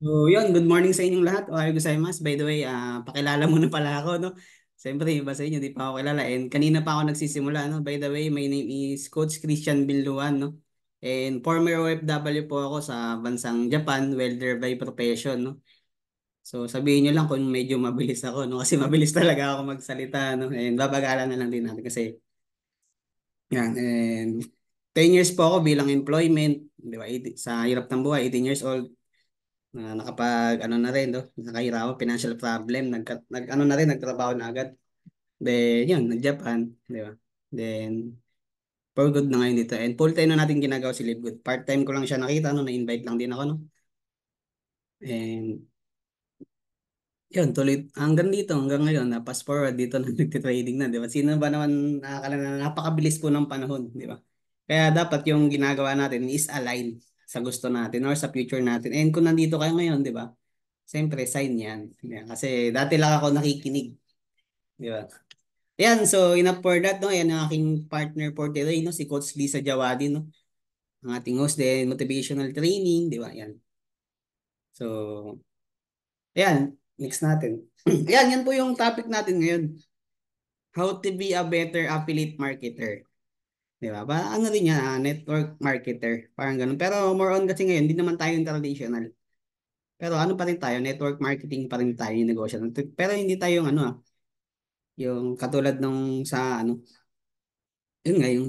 So, yun, good morning sa inyong lahat. Ohayo gozaimasu. By the way, pakilala muna pala ako, no? Siyempre, iba sa inyo, di pa ako kilala. And kanina pa ako nagsisimula, no? By the way, my name is Coach Christian Bilduan, no? And former OFW po ako sa bansang Japan, welder by profession, no? So, sabihin nyo lang kung medyo mabilis ako, no? Kasi mabilis talaga ako magsalita, no? And babagalan na lang din natin kasi, yan. And 10 years po ako bilang employment, di ba? Sa hirap ng buhay, 18 years old. Nakapag ano na rin do, nakahirapan financial problem, nag ano na rin nagtrabaho na agad. Then yun, nag-Japan, di ba? Then for good na ngayon dito. And full time na natin ginagawa si Live Good. Part time ko lang siya nakita no, na-invite lang din ako no. And yun, tuloy hanggang dito, hanggang ngayon, na fast forward dito na nagte-trading na, di ba? Sino ba naman nakakala na napakabilis po ng panahon, di ba? Kaya dapat yung ginagawa natin is align sa gusto natin or sa future natin. And kung nandito kayo ngayon, di ba? Siyempre, sign yan. Yan. Kasi dati lang ako nakikinig. Di ba? Yan, so enough for that, no? Yan ang aking partner for today, no? Si Coach Lisa Jawadi, no? Ang ating host din, motivational training, di ba? Yan. So, yan. Next natin. Yan po yung topic natin ngayon. How to be a better affiliate marketer. Di ba? Ano rin yan, network marketer. Parang ganun. Pero more on kasi ngayon, hindi naman tayo yung traditional. Pero ano pa rin tayo, network marketing pa rin tayo yung negosyo. Pero hindi tayo yung ano yung katulad nung sa ano, yun nga yung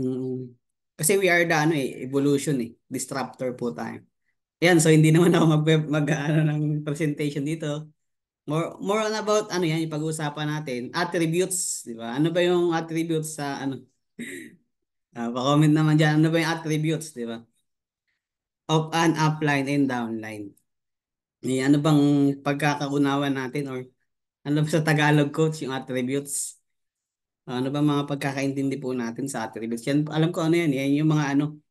kasi we are the ano evolution disruptor po tayo. Yan, so hindi naman ako mag ano ng presentation dito. More on about ano yan, yung pag-uusapan natin, attributes, di ba? Ano ba yung attributes sa ano? Pa-comment naman diyan, ano ba yung attributes, di ba? Of an upline and downline. Ano bang pagkakaunawan natin or ano ba sa Tagalog coach yung attributes? Ano ba mga pagkakaintindi po natin sa attributes? Yan, alam ko ano yan, yan yung mga ano,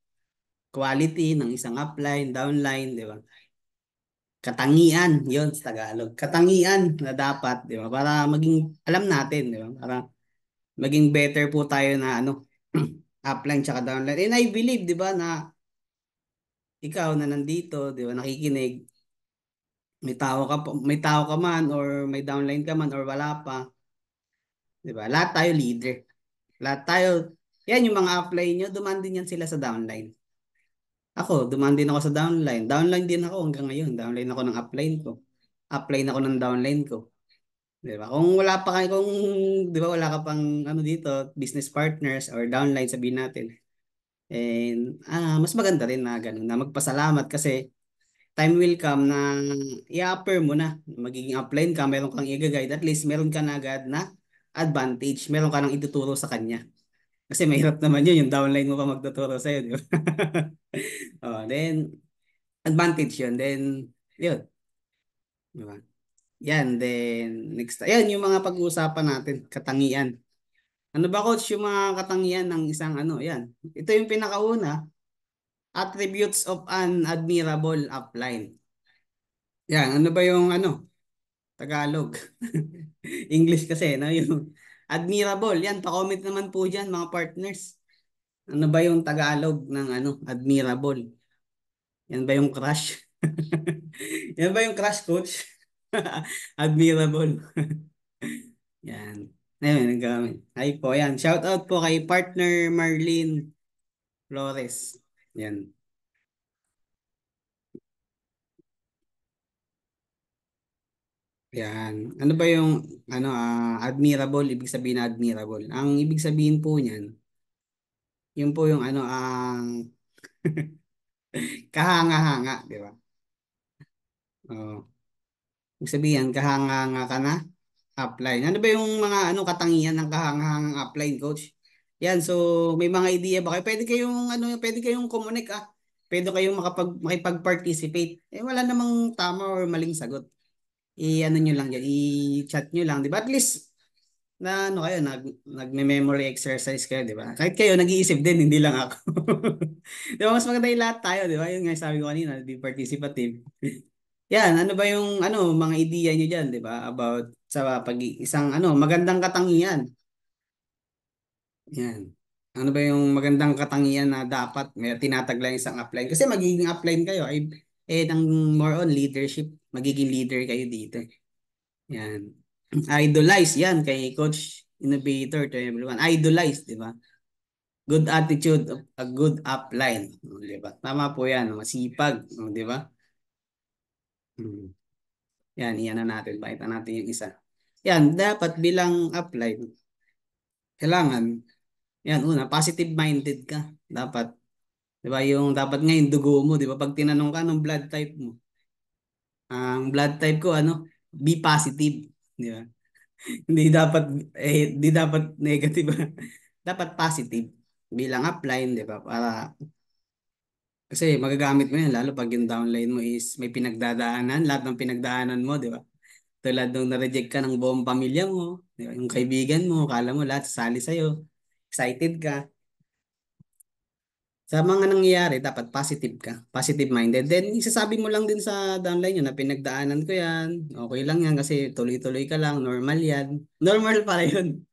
quality ng isang upline, downline, di ba? Katangian, yon sa Tagalog. Katangian na dapat, di ba? Para maging, alam natin, di ba? Para maging better po tayo na ano, upline tsaka downline. And I believe, di ba, na ikaw na nandito, di ba, nakikinig, may tao ka man or may downline ka man or wala pa, di ba? Lahat tayo leader. Lahat tayo, yan yung mga upline nyo, duman din yan sila sa downline. Ako, dumaan din ako sa downline. Downline din ako hanggang ngayon. Downline ako ng upline ko. Upline ako ng downline ko. 'Di ba? Kung wala pa kayo, kung 'di ba wala ka pang ano dito, business partners or downline sabihin natin. And mas maganda rin na ganun na magpasalamat kasi time will come na i-upper mo na. Magiging upline ka, meron kang i-guide. At least meron ka na agad na advantage. Meron ka nang ituturo sa kanya. Kasi mahirap naman yun, yung downline mo pa magtuturo sa'yo, di ba? Then, advantage yun. Then, yun. Diba? Yan, then, next. Yan, yung mga pag-uusapan natin, katangian. Ano ba, coach, yung mga katangian ng isang ano, yan. Ito yung pinakauna, attributes of an admirable upline. Yan, ano ba yung ano, Tagalog? English kasi, no? Yung admirable. Yan, pa-comment naman po dyan, mga partners. Ano ba yung Tagalog ng ano, admirable? Yan ba yung crush? Yan ba yung crush, coach? Admirable. Yan. Ayun, naggamit. Hi po, yan. Shout out po kay partner Marlene Flores. Yan. Yan. Ano ba yung ano admirable, ibig sabihin na admirable? Ang ibig sabihin po niyan, yun po yung ano ang kahanga-hanga, di ba? Oh. Ibig sabihin, kahanga-hanga ka na upline. Ano ba yung mga ano katangian ng kahangahangang upline, coach? Yan, so may mga idea ba kayo? Pwede kayong kumunik Pwede kayong makipag-participate. Wala namang tama or maling sagot. I-ano nyo lang yan, i-chat nyo lang, di ba? At least na ano kayo, nagme-memory exercise kayo, di ba? Kahit kayo nag-iisip din, hindi lang ako. Di ba? Mas maganda yung lahat tayo, di ba? Yung nga sabi ko kanina, be participative. Yan, ano ba yung ano mga ideya niyo diyan, 'di ba? About sa isang ano magandang katangian. Yan. Ano ba yung magandang katangian na dapat may tinataglan isang upline? Kasi magiging upline kayo ay ng more on leadership. magiging leader kayo dito. Yan. Idolize yan kay Coach Innovator to everyone. Idolize, di ba? Good attitude of a good upline. Di ba? Tama po yan. Masipag. Di ba? Hmm. Yan, iyan na natin. Pakita natin yung isa. Yan, dapat bilang upline, kailangan, yan, una, positive-minded ka. Dapat, di ba, yung dapat ngayon dugo mo, di ba, pag tinanong ka ng blood type mo, ang blood type ko, ano, B positive, di ba? Hindi dapat negative. Dapat positive bilang upline, di ba? Kasi magagamit mo yan, lalo pag yung downline mo is may pinagdadaanan, lahat ng pinagdaanan mo, di ba? Tulad nung na-reject ka ng buong pamilya mo, di ba? Yung kaibigan mo, kala mo lahat sasali sa'yo, excited ka. Sa mga nangyayari, dapat positive ka, positive-minded. Then, isasabi mo lang din sa downline nyo na pinagdaanan ko yan, okay lang yan kasi tuloy-tuloy ka lang, normal yan. Normal para yun.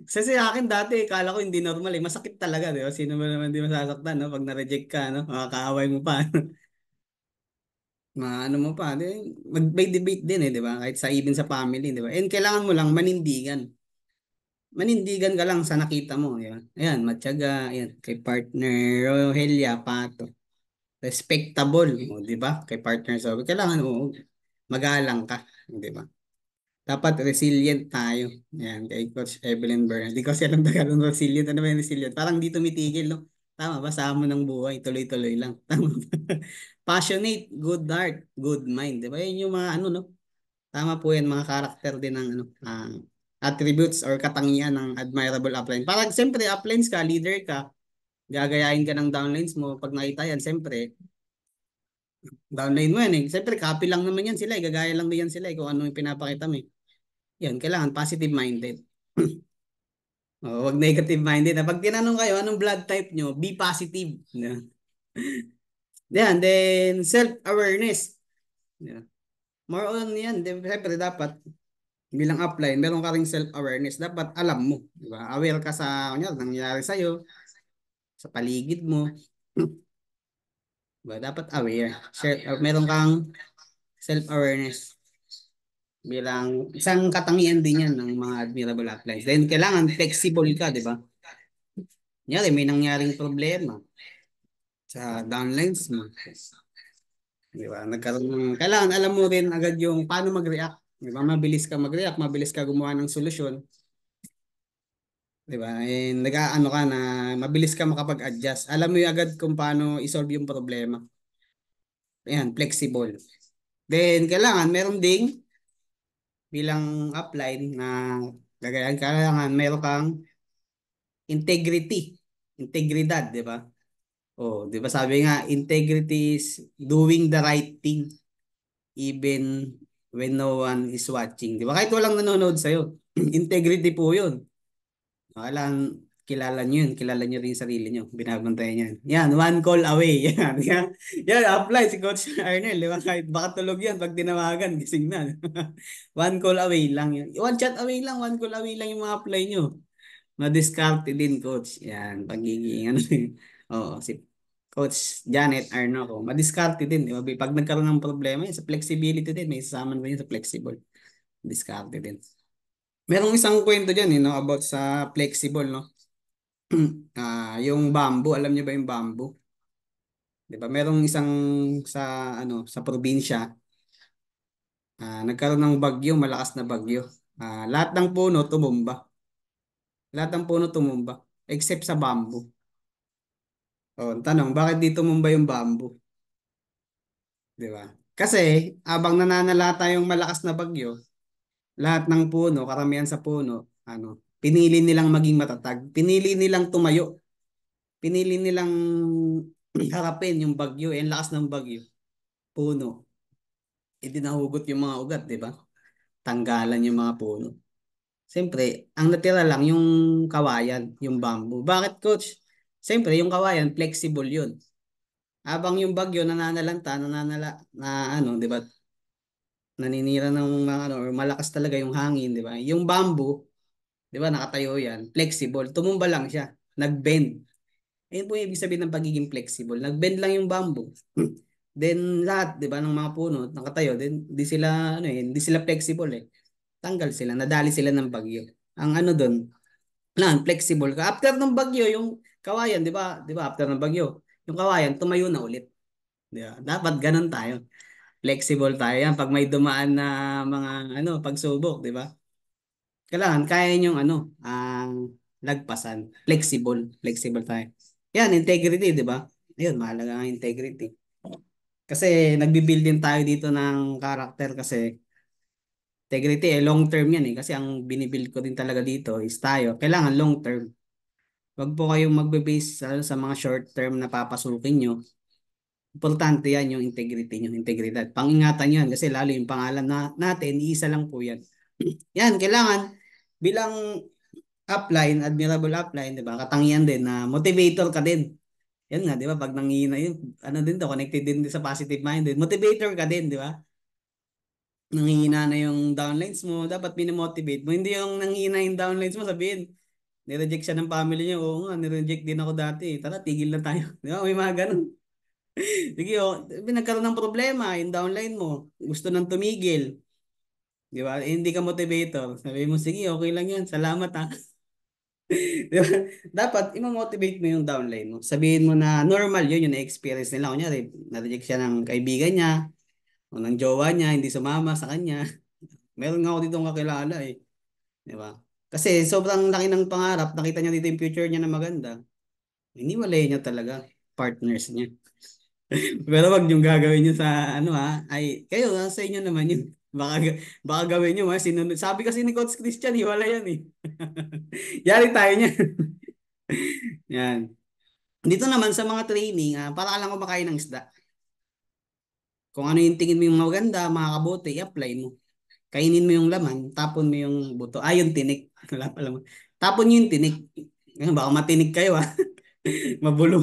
Kasi sa akin dati, kala ko hindi normal eh. Masakit talaga, di ba? Sino ba naman di masasaktan, no? Pag na-reject ka, no? Makakaaway mo pa. Maano mo pa, di, may debate din eh, di ba? Kahit sa even sa family, di ba? And kailangan mo lang manindigan. Manindigan ka lang sa nakita mo, di ba? Ayan, matyaga, ayan, kay partner Rogelia Pato. Respectable, o, di ba? Kay partner so kailangan mo magalang ka, di ba? Dapat resilient tayo. Yan, kay Coach Evelyn Bernal. Hindi ko siya alam Tagalog resilient. Ano ba yung resilient? Parang di tumitigil, no? Tama ba? Sa mo ng buhay, tuloy-tuloy lang. Tama ba? Passionate, good heart, good mind. Di ba? Yun yung mga ano, no? Tama po yan, mga karakter din ng ano, attributes or katangian ng admirable upline. Parang siyempre, uplines ka, leader ka, gagayahin ka ng downlines mo. Pag nakita yan, siyempre, downline mo yan eh. Siyempre, copy lang naman yan sila eh. Gagaya lang din yan sila eh kung ano yung pinapakita mo eh. Yan, kailangan positive-minded. Huwag negative-minded. Pag tinanong kayo, anong blood type nyo? Be positive. Yan, then self-awareness. Yan. More on yan. Then, siyempre, dapat bilang upline, meron ka ring self-awareness. Dapat alam mo. Diba? Aware ka sa kunyari, nangyayari sa'yo, sa paligid mo. Diba? Dapat aware. Meron kang self-awareness bilang isang katangian din yan ng mga admirable uplines. Then, kailangan flexible ka, di ba? Kunyari, may nangyaring problema sa downlines mo. Di ba? Kailangan alam mo rin agad yung paano mag-react. Di ba? Mabilis ka mag-react, mabilis ka gumawa ng solusyon. Di ba? And nag-aano ka na mabilis ka makapag-adjust. Alam mo yung agad kung paano i-solve yung problema. Ayan, flexible. Then, kailangan meron ding bilang upline na kailangan meron kang integrity. Integridad, di ba? Oh, 'di ba sabi nga integrity is doing the right thing even when no one is watching. 'Di ba? Kahit walang nanonood sa iyo. Integrity po 'yun. Kailangan kilala niyo 'yun, kilala niyo rin yung sarili niyo. Binabantayan niyan. Yan, one call away. Yan, yan. Yan, apply si Coach Arnel, 'di ba? Kahit baka tulog 'yan pag tinawagan, gising na. One call away lang 'yun. One chat away lang, one call away lang yung mga apply niyo. Madiskarte din, Coach. Yan, pagiging ano. Oo, si Coach Janet Arno ko. Madiskarte din, di ba? Pag nagkaroon ng problema, yun, sa flexibility din, may sasama na yun sa flexible. Diskarte din. Merong isang kwento dyan, no, about sa flexible, no? Yung bamboo, alam niyo ba yung bamboo? Di ba? Merong isang sa ano sa probinsya, nagkaroon ng bagyo, malakas na bagyo. Lahat ng puno tumumba. Lahat ng puno tumumba except sa bamboo. Oh, tanong, bakit di tumumba yung bamboo? Di ba? Kasi abang nananalata yung malakas na bagyo, lahat ng puno, karamihan sa puno, ano, pinili nilang maging matatag. Pinili nilang tumayo. Pinili nilang harapin yung bagyo, yung lakas ng bagyo. Puno. Nahugot yung mga ugat, di ba? Tanggalan yung mga puno. Siyempre, ang natira lang yung kawayan, yung bamboo. Bakit, coach? Siyempre, yung kawayan, flexible yun. Habang yung bagyo nananalanta, na ano, di ba? Naninira ng mga ano, or malakas talaga yung hangin, di ba? Yung bamboo, di ba, nakatayo yan, flexible, tumumba lang siya, nag-bend. Ayun po yung ibig sabihin ng pagiging flexible, nag-bend lang yung bamboo. Then lahat, 'di ba, ng mga puno nakatayo, then di sila ano eh, hindi sila flexible eh. Tanggal sila, nadali sila ng bagyo. Ang ano doon, lang flexible ka. After ng bagyo, yung kawayan, 'di ba? 'Di ba after ng bagyo, yung kawayan tumayo na ulit. 'Di ba? Dapat ganun tayo. Flexible tayo yan pag may dumaan na mga ano, pagsubok, 'di ba? Kailangan kaya yung ano, ang lagpasan. Flexible tayo. Yan, integrity, 'di ba? Ayun, mahalaga ang integrity. Kasi nagbi-build din tayo dito ng character kasi integrity eh long term yan eh kasi ang binibuild ko din talaga dito is tayo kailangan long term. Wag po kayong magbe-base sa mga short term na papasukin nyo. Importante yan yung integrity nyo, integridad. Pangingatan nyo yan kasi lalo yung pangalan natin, iisa lang po yan. Yan, kailangan bilang upline, admirable upline, di ba? Katangian din na motivator ka din. Yan nga, di ba? Pag nangihina yun, ano din to, connected din sa positive minded. Motivator ka din, di ba? Nanghihina na yung downlines mo, dapat minomotivate mo. Hindi yung nanghihina yung downlines mo, sabihin, nireject siya ng family niya. Oo nga, nireject din ako dati. Tara, tigil na tayo. Di ba? May mga ganun. Sige, oh, nagkaroon ng problema yung downline mo. Gusto nang tumigil. Di ba? Eh, hindi ka motivator. Sabi mo, sige, okay lang yan. Salamat ha. Di ba? Dapat, imomotivate mo yung downline mo. Sabihin mo na normal yun, yung na-experience nila. Kunyari, na-reject siya ng kaibigan niya o ng jowa niya, hindi sumama sa kanya. Meron nga ako ditong kakilala eh. Di ba? Kasi sobrang laki ng pangarap, nakita niya dito yung future niya na maganda. Iniwalay niya talaga partners niya. Pero wag yung gagawin niyo sa ano ha, ay kayo sa inyo naman yun. Baka gawin niyo ha, sinunod. Sabi kasi ni Coach Christian, wala yan eh. Yari tayo niya. Yan. Dito naman sa mga training, para ka lang kumakain ng isda. Kung ano yung tingin mo yung maganda, makakabuti, i-apply mo. Kainin mo yung laman, tapon mo yung buto. Yung tinik. Wala pala mo. Tapon nyo yung tinik. Baka matinig kayo ha. Mabulong.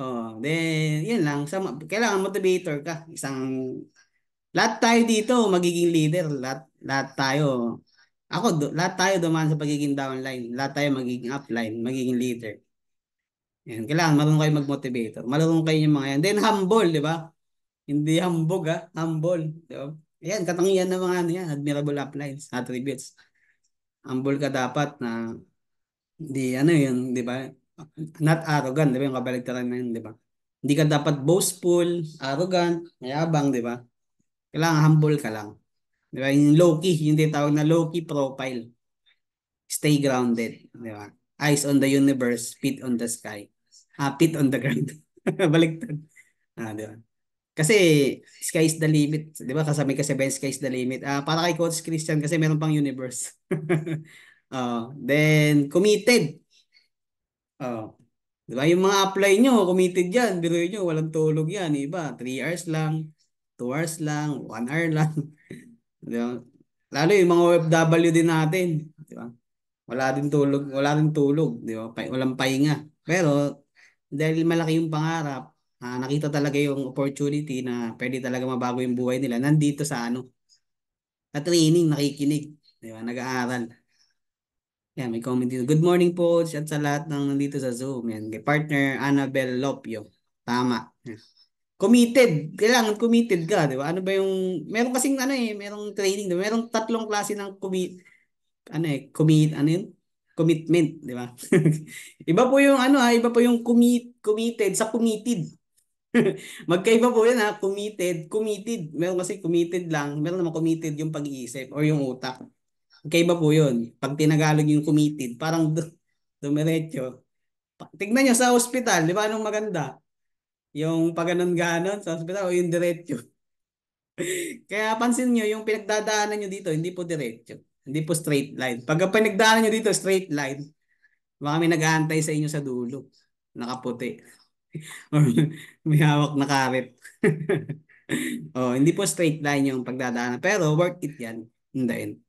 Oh, then, yun lang. Kailangan motivator ka. Lahat tayo dito magiging leader. Lahat tayo. Lahat tayo dumaan sa pagiging downline. Lahat tayo magiging upline, magiging leader. Yan. Kailangan marunong kayo mag-motivator. Marunong kayo yung mga yan. Then humble, di ba? Hindi hambog ha. Humble. Di ba? Yan, katangian ng mga ano yan. Admirable uplines, attributes. Humble ka dapat na hindi ano yun, di ba? Not arrogant, di ba? Yung kabaligtaran na yun, di ba? Hindi ka dapat boastful, arrogant, mayabang, di ba? Kailangan humble ka lang. Di ba? Yung low-key, yung tinatawag na low-key profile. Stay grounded. Di ba? Eyes on the universe, feet on the sky. Feet on the ground. Baliktad. Di ba? Kasi sky is the limit. Di ba? Kasama kasi ba yung sky is the limit. Para kay Coach Christian kasi meron pang universe. Then, committed. Oh. Di ba? Yung mga apply nyo, committed yan. Biruin nyo, walang tulog yan. Iba, 3 hours lang, 2 hours lang, 1 hour lang. Di ba? Lalo yung mga OFW din natin. Di ba? Wala din tulog. Di ba? Walang pahinga. Pero, dahil malaki yung pangarap, nakita talaga yung opportunity na pwede talaga mabago yung buhay nila. Nandito sa ano, sa training, nakikinig. Di ba? Nag-aaral. Yan, may comment dito. Good morning po at sa lahat ng nandito sa Zoom. Yan, kay partner Annabel Lopio. Tama. Yan. Committed. Kailangan committed ka, di ba? Ano ba yung meron kasing ano eh, merong training, di ba? Merong tatlong klase ng ano yun? Commitment, di ba? Iba po yung ano iba po yung committed sa committed. Magkaiba po yan committed. Meron kasi committed lang, meron naman committed yung pag-iisip or yung utak. Magkaiba po yun. Pag tinagalog yung committed, parang dumiretso. Tignan nyo sa hospital, di ba anong maganda? Yung pag ganon sa hospital o yung diretso. Kaya pansin nyo, yung pinagdadaanan nyo dito, hindi po diretso. Hindi po straight line. Pag pinagdaanan nyo dito, straight line, baka may nag-aantay sa inyo sa dulo. Nakaputi. Or may hawak na karet. Hindi po straight line yung pagdadaanan. Pero worth it yan. Hindi.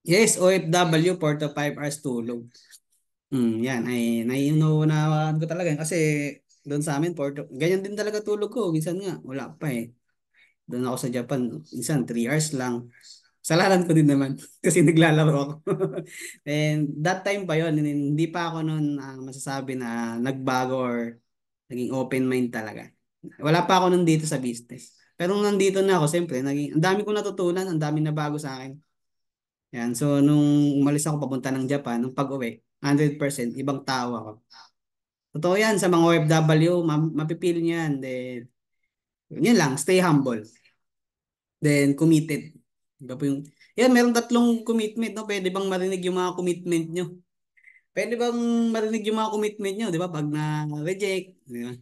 Yes, OFW, 4 to 5 hours tulog. Yan ay naiunawaan ko talaga kasi doon sa amin ganyan din talaga tulog ko. Minsan nga wala pa eh. Doon ako sa Japan, minsan 3 hours lang. Salaran ko din naman kasi naglalaro ako. And that time pa yon, hindi pa ako noon masasabi na nagbago or naging open mind talaga. Wala pa ako nandito sa business. Pero nung nandito na ako, siyempre, ang dami kong natutunan, ang dami na bago sa akin. Yan. So, nung umalis ako papunta ng Japan, nung pag-uwi, 100% ibang tao ako. Totoo yan sa mga OFW, mapipil niyan. Then, yun lang, stay humble. Then, committed. Iba po yung, yan, meron tatlong commitment, no? Pwede bang marinig yung mga commitment nyo? Pwede bang marinig yung mga commitment nyo, di ba? Pag na-reject, di ba?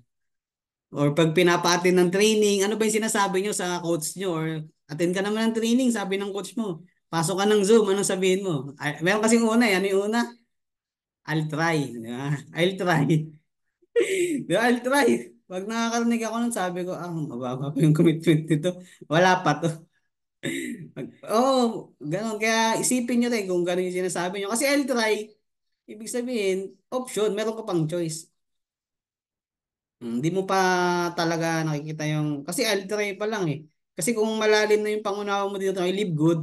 Or pag pinapa-attend ng training, ano ba yung sinasabi nyo sa coach nyo? Or attend ka naman ng training, sabi ng coach mo. Pasok ka ng Zoom, anong sabihin mo? Ay, meron kasing una, ano yung una? I'll try. Di ba? I'll try. Di ba? I'll try. Pag nakakarinig ako nun, sabi ko, mababa pa yung commitment nito. Wala pa to. Ganun. Kaya isipin nyo rin kung gano'n yung sinasabi nyo. Kasi I'll try, ibig sabihin, option, meron ka pang choice. Hindi mo pa talaga nakikita yung, kasi I'll try pa lang eh. Kasi kung malalim na yung pangunawa mo dito, I live good,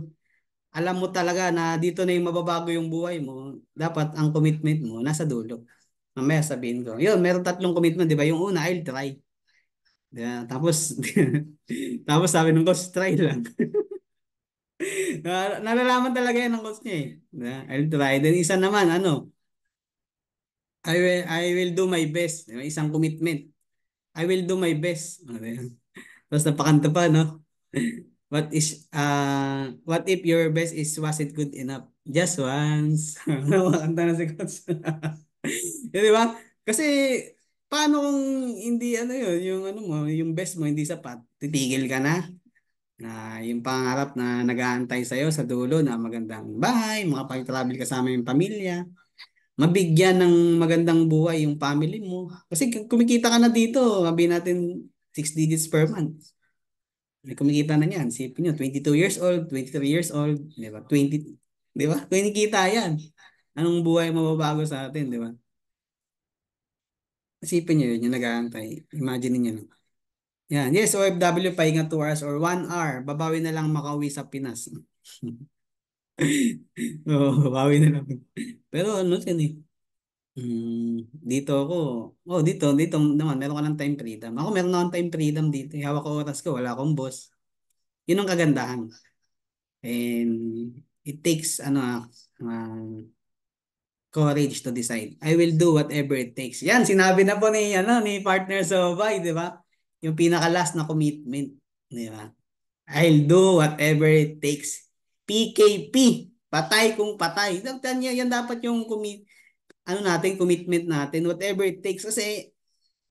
alam mo talaga na dito na yung mababago yung buhay mo, dapat ang commitment mo nasa dulo. Mamaya sabihin ko. Yun, meron tatlong commitment, di ba? Yung una, I'll try. Tapos, tapos sabi ng coach, try lang. Nalalaman talaga yan ng coach niya eh. I'll try. Then isa naman, ano, I will do my best. Isang commitment. I will do my best. Tapos napakanta pa, no? What if your best is wasn't good enough? Just once. Makanta na si coach. Di ba? Kasi, paano kung hindi ano yun, yung ano mo, yung best mo hindi sapat, titigil ka na? Na yung pangarap na nag-aantay sa'yo sa dulo na magandang bahay, makapag-travel kasama yung pamilya, mabigyan ng magandang buhay yung family mo. Kasi kumikita ka na dito, sabihin natin 6 digits per month. May kumikita na niyan. Sipin nyo, 22 years old, 23 years old, di ba? 20, di ba? Kumikita yan. Anong buhay mababago sa atin, di ba? Isipin nyo yun, yung nag-aantay. Imagine niyo lang. Yan. Yes, OFW, pahinga 2 hours or 1 hour. Babawi na lang makauwi sa Pinas. Oo, babawi na lang. Pero ano yan eh. Dito ako. Dito naman, meron ka ng time freedom. Ako meron akong time freedom dito. Hawak ko oras ko, wala akong boss. Yun ang kagandahan. And it takes courage to decide. I will do whatever it takes. Yan, sinabi na po ni partner Sobay, di ba? Yung pinaka-last na commitment, di ba? I'll do whatever it takes. PKP, patay kung patay. Yan dapat yung commitment natin, whatever it takes. Kasi,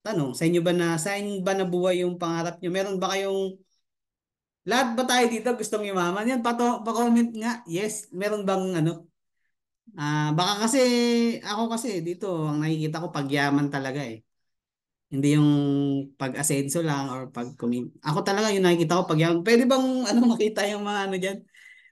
tanong, sa inyo ba nabuhay yung pangarap nyo? Meron ba kayong, lahat ba tayo dito gustong yumaman? Yan, pa-comment nga. Yes, meron bang baka kasi, ako kasi dito, ang nakikita ko pagyaman talaga eh. Hindi yung pag-asenso lang or ako talaga yung nakikita ko pagyaman. Pwede bang makita yung mga dyan?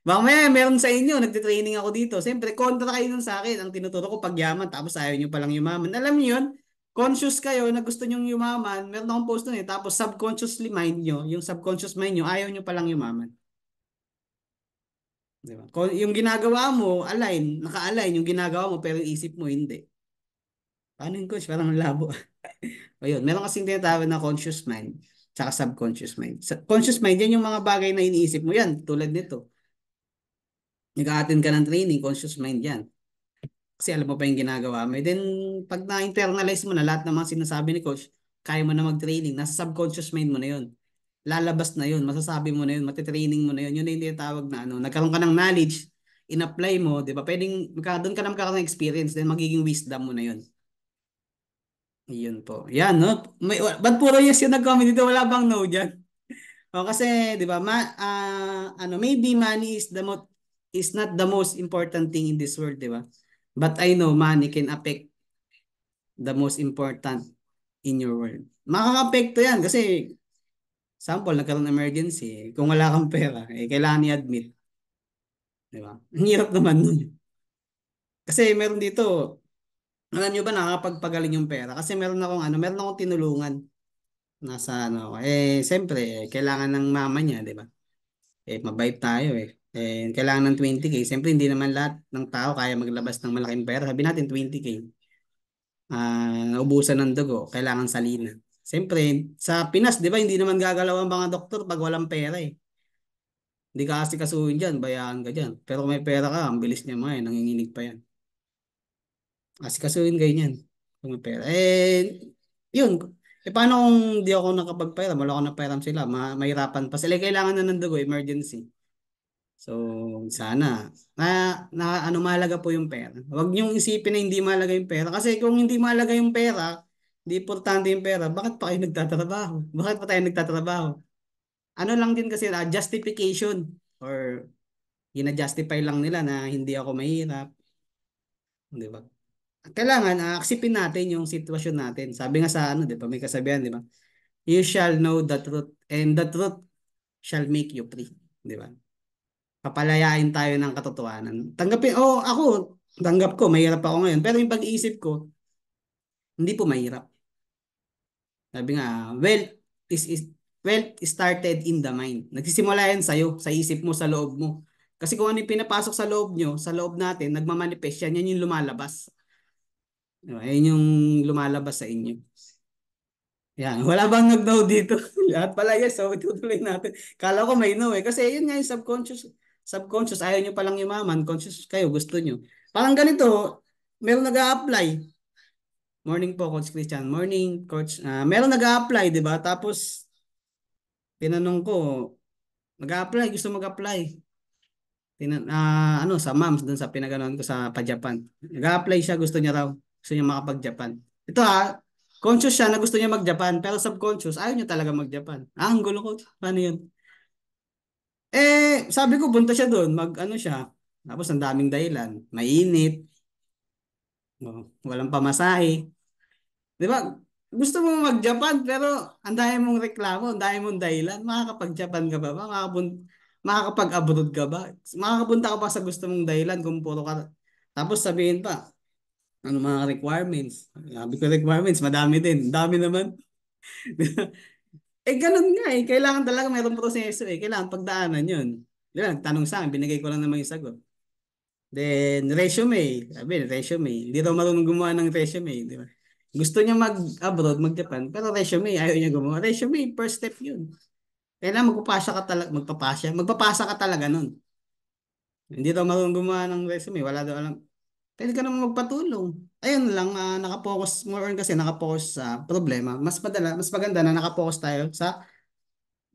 Baka meron sa inyo, nagtitraining ako dito. Siyempre, kontra kayo nun sa akin. Ang tinuturo ko pagyaman, tapos ayaw nyo palang yumaman. Alam niyo yun? Conscious kayo na gusto nyong yumaman. Meron akong post nun eh. Tapos subconsciously mind nyo, yung subconscious mind nyo, ayaw nyo palang yumaman. Di ba? Yung ginagawa mo, naka-align yung ginagawa mo, pero yung isip mo, hindi. Paano yung coach? Parang ang labo. Ayun, meron kasing tinatawag na conscious mind, tsaka subconscious mind. Conscious mind, yan yung mga bagay na iniisip mo yan, tulad nito. Nag-a-attend ka ng training, conscious mind yan. Kasi alam mo pa yung ginagawa mo. Then, pag na-internalize mo na lahat ng mga sinasabi ni coach, kaya mo na mag-training, nasa subconscious mind mo na yun. Lalabas na yun, masasabi mo na yun, matitraining mo na yun. Yun na yung tinatawag na nagkaroon ka ng knowledge, in-apply mo, di ba? Doon ka na magkakaroon ng experience, then magiging wisdom mo na yun. Yun po. Yan, no? Ba't puro yes yung nag-comment dito? Wala bang no dyan? Kasi, di ba, maybe money is not the most important thing in this world, di ba? But I know money can affect the most important in your world. Makaka-apekto yan kasi, sample, nagkaroon ng emergency. Kung wala kang pera, kailangan i-admit. Di ba? Ang hirap naman nun. Kasi meron dito, alam nyo ba nakakapagpagaling yung pera? Kasi meron akong tinulungan. Siyempre, kailangan ng mama niya, di ba? Mabait tayo eh. Kailangan ng 20K. Siyempre, hindi naman lahat ng tao kaya maglabas ng malaking pera. Sabi natin 20K. Naubusan ng dugo, kailangan salina. Siyempre, sa Pinas, di ba, hindi naman gagalaw ang mga doktor pag walang pera eh. Hindi ka kasi kasuhin dyan, bayaan ka dyan. Pero kung may pera ka, ang bilis niya mga nanginginig pa yan. Kasi kasuhin kayo niyan. Kung may pera. Yun. Paano kung di ako nakapagpairam? Wala ako napairam sila. Mahirapan pa sila. Kailangan na ng dugo, emergency. So, sana na, ano mahalaga po yung pera. Huwag niyong isipin na hindi mahalaga yung pera. Kasi kung hindi mahalaga yung pera, hindi importante yung pera, bakit pa kayo nagtatrabaho? Bakit pa tayo nagtatrabaho? Ano lang din kasi justification or gina-justify lang nila na hindi ako mahirap, di ba? Kailangan aksipin natin yung sitwasyon natin. Sabi nga sa ano, di ba? May kasabihan, di ba? You shall know the truth and the truth shall make you free, di ba? Papalayain tayo ng katotohanan. Tanggapin, oh, ako, tanggap ko, mahirap ako ngayon. Pero yung pag-iisip ko, hindi po mahirap. Sabi nga, is wealth started in the mind. Nagsisimula yan sa'yo, sa isip mo, sa loob mo. Kasi kung ano yung pinapasok sa loob nyo, sa loob natin, nagmamanifest yan, yan yung lumalabas. Diba? Yan yung lumalabas sa inyo. Yan, wala bang nag-no dito? Lahat pala yes, so itutuloy natin. Kala ko may no eh. Kasi yun nga yung subconscious, ayaw nyo palang yumaman, conscious kayo, gusto nyo. Parang ganito, meron nag-a-apply. Morning po, Coach Christian. Morning, Coach. Meron nag-a-apply, di ba? Tapos, tinanong ko, nag-a-apply, gusto mag-apply. Ano, sa MAMS, dun sa pinaganoon ko sa pa-Japan. Nag-a-apply siya, gusto niya raw. Gusto niya makapag-Japan. Ito conscious siya na gusto niya mag-Japan, pero subconscious, ayaw niya talaga mag-Japan. Ang gulo ko. Paano yun? Sabi ko, punta siya doon, mag-ano siya. Tapos, ang daming dahilan. Mainit, walang pamasahe. Di ba? Gusto mo mag-Japan pero ang dami mong reklamo, ang dami mong dahilan. Makakapag-Japan ka ba? Makakapag-abroad ka ba? Makakapunta ka pa sa gusto mong dahilan kung puro ka. Tapos sabihin pa, ano mga requirements? Sabi ko requirements, madami din. Dami naman. Ganun nga eh. Kailangan talaga mayroong proseso eh. Kailangan pagdaanan yun. Di ba? Tanong sa akin, binigay ko lang naman yung sagot. Then, resume. Sabi, resume. Hindi daw marunong gumawa ng resume. Di ba? Gusto niya mag-abroad, mag-Japan, pero resume, ayaw niya gumawa. Resume, first step yun. Kailangan magpapasa ka talaga nun. Hindi daw marunong gumawa ng resume, wala daw alam. Pwede ka naman magpatulong. Ayun lang, nakapokus, more on kasi nakapokus sa problema. Mas maganda na nakapokus tayo sa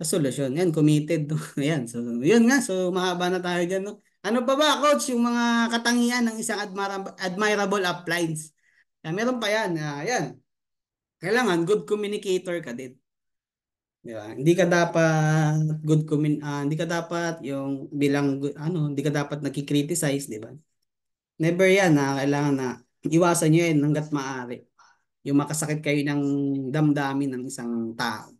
solusyon. Yan, committed. Ayan, so yun nga, so mahaba na tayo dyan. No? Ano pa ba, coach, yung mga katangian ng isang admirable appliance? Meron pa yan. Yan. Kailangan good communicator ka din. Di ba? Hindi ka dapat yung bilang hindi ka dapat nagki-criticize, di ba? Never yan kailangan na iwasan niyo yan hangga't maaari. Yung makasakit kayo ng damdamin ng isang tao.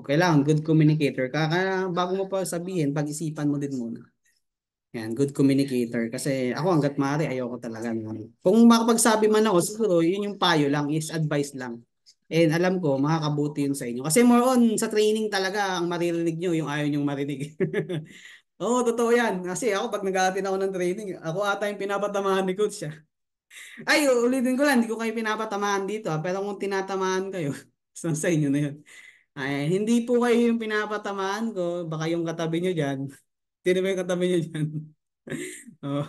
Kailangan good communicator ka. Kaya bago mo pa sabihin, pag-isipan mo din muna. Yan, good communicator. Kasi ako hangga't maaari, ayoko talaga. Kung makapagsabi man ako, siguro yun yung payo lang, is advice lang. And alam ko, makakabuti yun sa inyo. Kasi more on, sa training talaga, ang maririnig nyo, yung ayaw nyong marinig. Oo, totoo yan. Kasi ako, pag nag-aatin ako ng training, ako ata yung pinapatamahan ni coach siya. Ay, ulitin ko lang, hindi ko kayo pinapatamahan dito. Pero kung tinatamaan kayo, so sa inyo na yun. Ay, hindi po kayo yung pinapatamaan ko. Baka yung katabi nyo dyan. Sino ba yung katabi nyo dyan? Oh.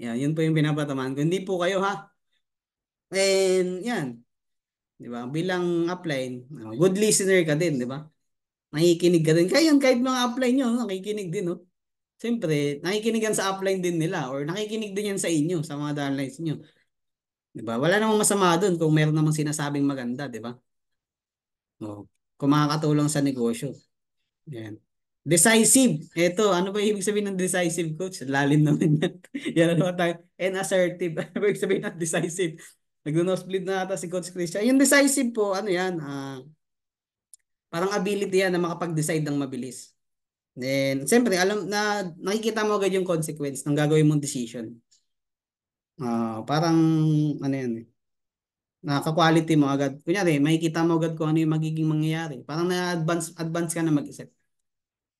Yan, yun po yung pinapatamaan ko. Hindi po kayo ha. And yan, 'di ba? Bilang upline, good listener ka din, 'di ba? Nakikinig ka din. Kaya yun, kahit mga upline nyo, nakikinig din, no? Siyempre, nakikinig yan sa upline din nila or nakikinig din yan sa inyo, sa mga downlines nyo. 'Di ba? Wala namang masama doon kung meron namang sinasabing maganda, 'di ba? Oh, kung makakatulong sa negosyo. Yan. Decisive. Ito, ano ba ibig sabihin ng decisive, coach? Lalim naman yan. Yan ano tayo. And assertive. Ano ba ibig sabihin ng decisive? Nag-nosebleed na ata si Coach Christian. Yung decisive po, ano yan? Parang ability yan na makapag-decide ng mabilis. Then, siyempre, alam na nakikita mo agad yung consequence ng gagawin mong decision. Parang, ano yan eh. Nakaka-quality mo agad. Kunyari, makikita mo agad kung ano yung magiging mangyayari. Parang na-advance ka na mag-isip.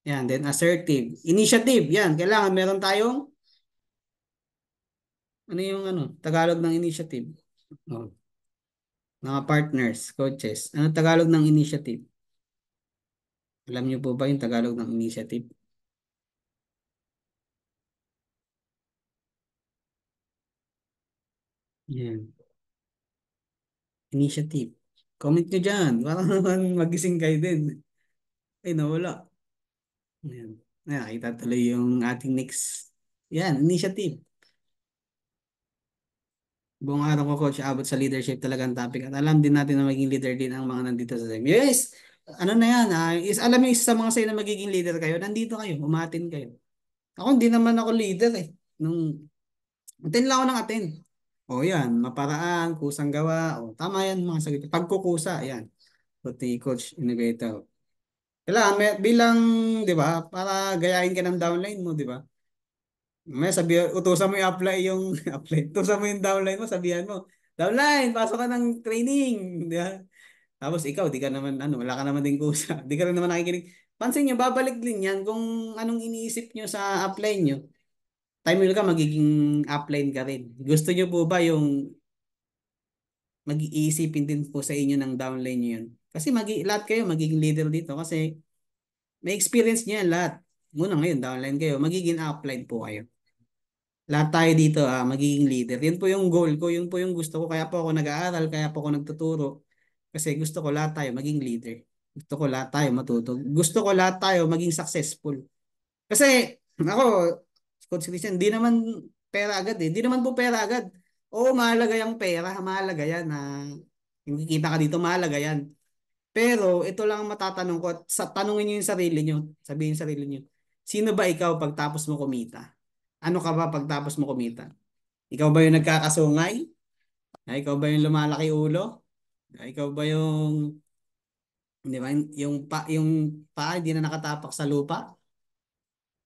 Yan, then assertive. Initiative, yan. Kailangan meron tayong, ano yung Tagalog ng initiative? Oh. mga partners, coaches. Ano Tagalog ng initiative? Alam niyo po ba yung Tagalog ng initiative? Yan. Initiative. Comment nyo dyan. Para naman magising kayo din. Ay, nawala. Ayan. Ayan, nakita tuloy yung ating next. Yan, initiative. Buong araw ko, coach, abot sa leadership talaga ang topic. At alam din natin na maging leader din ang mga nandito sa team. Yes! Ano na yan, alam niyo, isa sa mga sa'yo na magiging leader kayo, nandito kayo, umatin kayo. Ako, hindi naman ako leader eh. Attend lang ako ng attend. O yan, maparaan, kusang gawa. O, tama yan mga sagot. Pagkukusa, yan. Pati coach, innovator. Kailangan, bilang, di ba, para gayahin ka ng downline mo, di ba? May utusan mo i-apply yung, utusan mo yung downline mo, sabihan mo, downline, pasok ka ng training. Di ba? Tapos ikaw, di ka naman, wala ka naman din kusa. Di ka rin naman nakikinig. Pansin nyo, babalik din yan kung anong iniisip nyo sa apply nyo. Time will ka, magiging upline ka rin. Gusto nyo po ba yung mag-iisipin din po sa inyo ng downline nyo yun? Kasi lahat kayo magiging leader dito kasi may experience nyo yan lahat. Muna ngayon, downline kayo, magiging upline po kayo. Lahat tayo dito magiging leader. Yun po yung goal ko, yun po yung gusto ko. Kaya po ako nag-aaral, kaya po ako nagtuturo. Kasi gusto ko lahat tayo maging leader. Gusto ko lahat tayo matuto. Gusto ko lahat tayo maging successful. Kasi ako, Coach Christian, di naman pera agad eh. Di naman po pera agad. Oo, mahalaga yung pera. Mahalaga yan na yung kikita ka dito, mahalaga yan. Pero ito lang ang matatanong ko at tanungin niyo yung sarili niyo. Sabihin yung sarili niyo. Sino ba ikaw pagtapos mo kumita? Ano ka ba pagtapos mo kumita? Ikaw ba yung nagkakasungay? Ikaw ba yung lumalaki ulo? Ikaw ba yung, di ba, yung pa hindi na nakatapak sa lupa?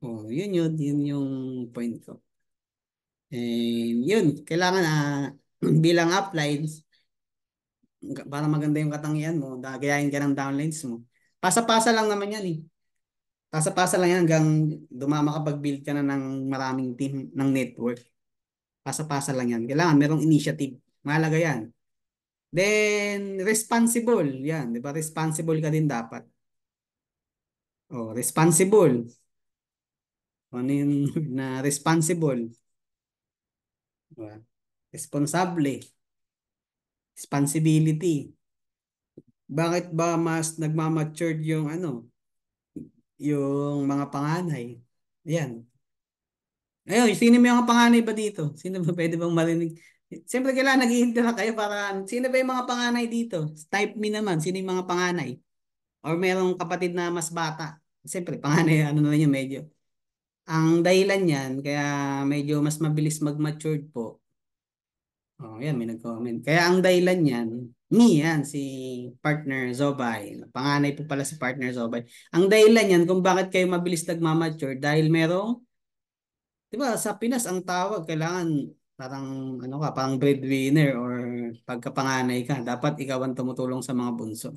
Oh, yun yung point ko. Yun, kailangan bilang upline, para maganda yung katangian mo, gayahin ka ng downlines mo. Pasa-pasa lang naman yan eh. Pasa-pasa lang yan hanggang makapag-build ka na ng maraming team ng network. Pasa-pasa lang yan. Kailangan merong initiative. Mahalaga yan. Then, responsible. Yan, di ba? Responsible ka din dapat. Oh, responsible. Ano yung na responsible? Diba? Responsable. Responsibility. Bakit ba mas nagmamatured yung yung mga panganay? Yan. Ayun, sino may mga panganay ba dito? Sino ba pwede bang marinig? Siyempre kailangan nag-i-interact kayo para sino ba yung mga panganay dito? Type me naman, sino yung mga panganay? Or merong kapatid na mas bata? Siyempre, panganay, na yun, medyo. Ang dahilan yan, kaya medyo mas mabilis mag-matured po. Oh, yan, may nag-comment. Kaya ang dahilan yan, yan, si partner Zobay. Panganay po pala si partner Zobay. Ang dahilan yan kung bakit kayo mabilis nagmamature dahil merong, di ba, sa Pinas ang tawag, kailangan parang, parang breadwinner or pagkapanganay ka. Dapat ikaw ang tumutulong sa mga bunso.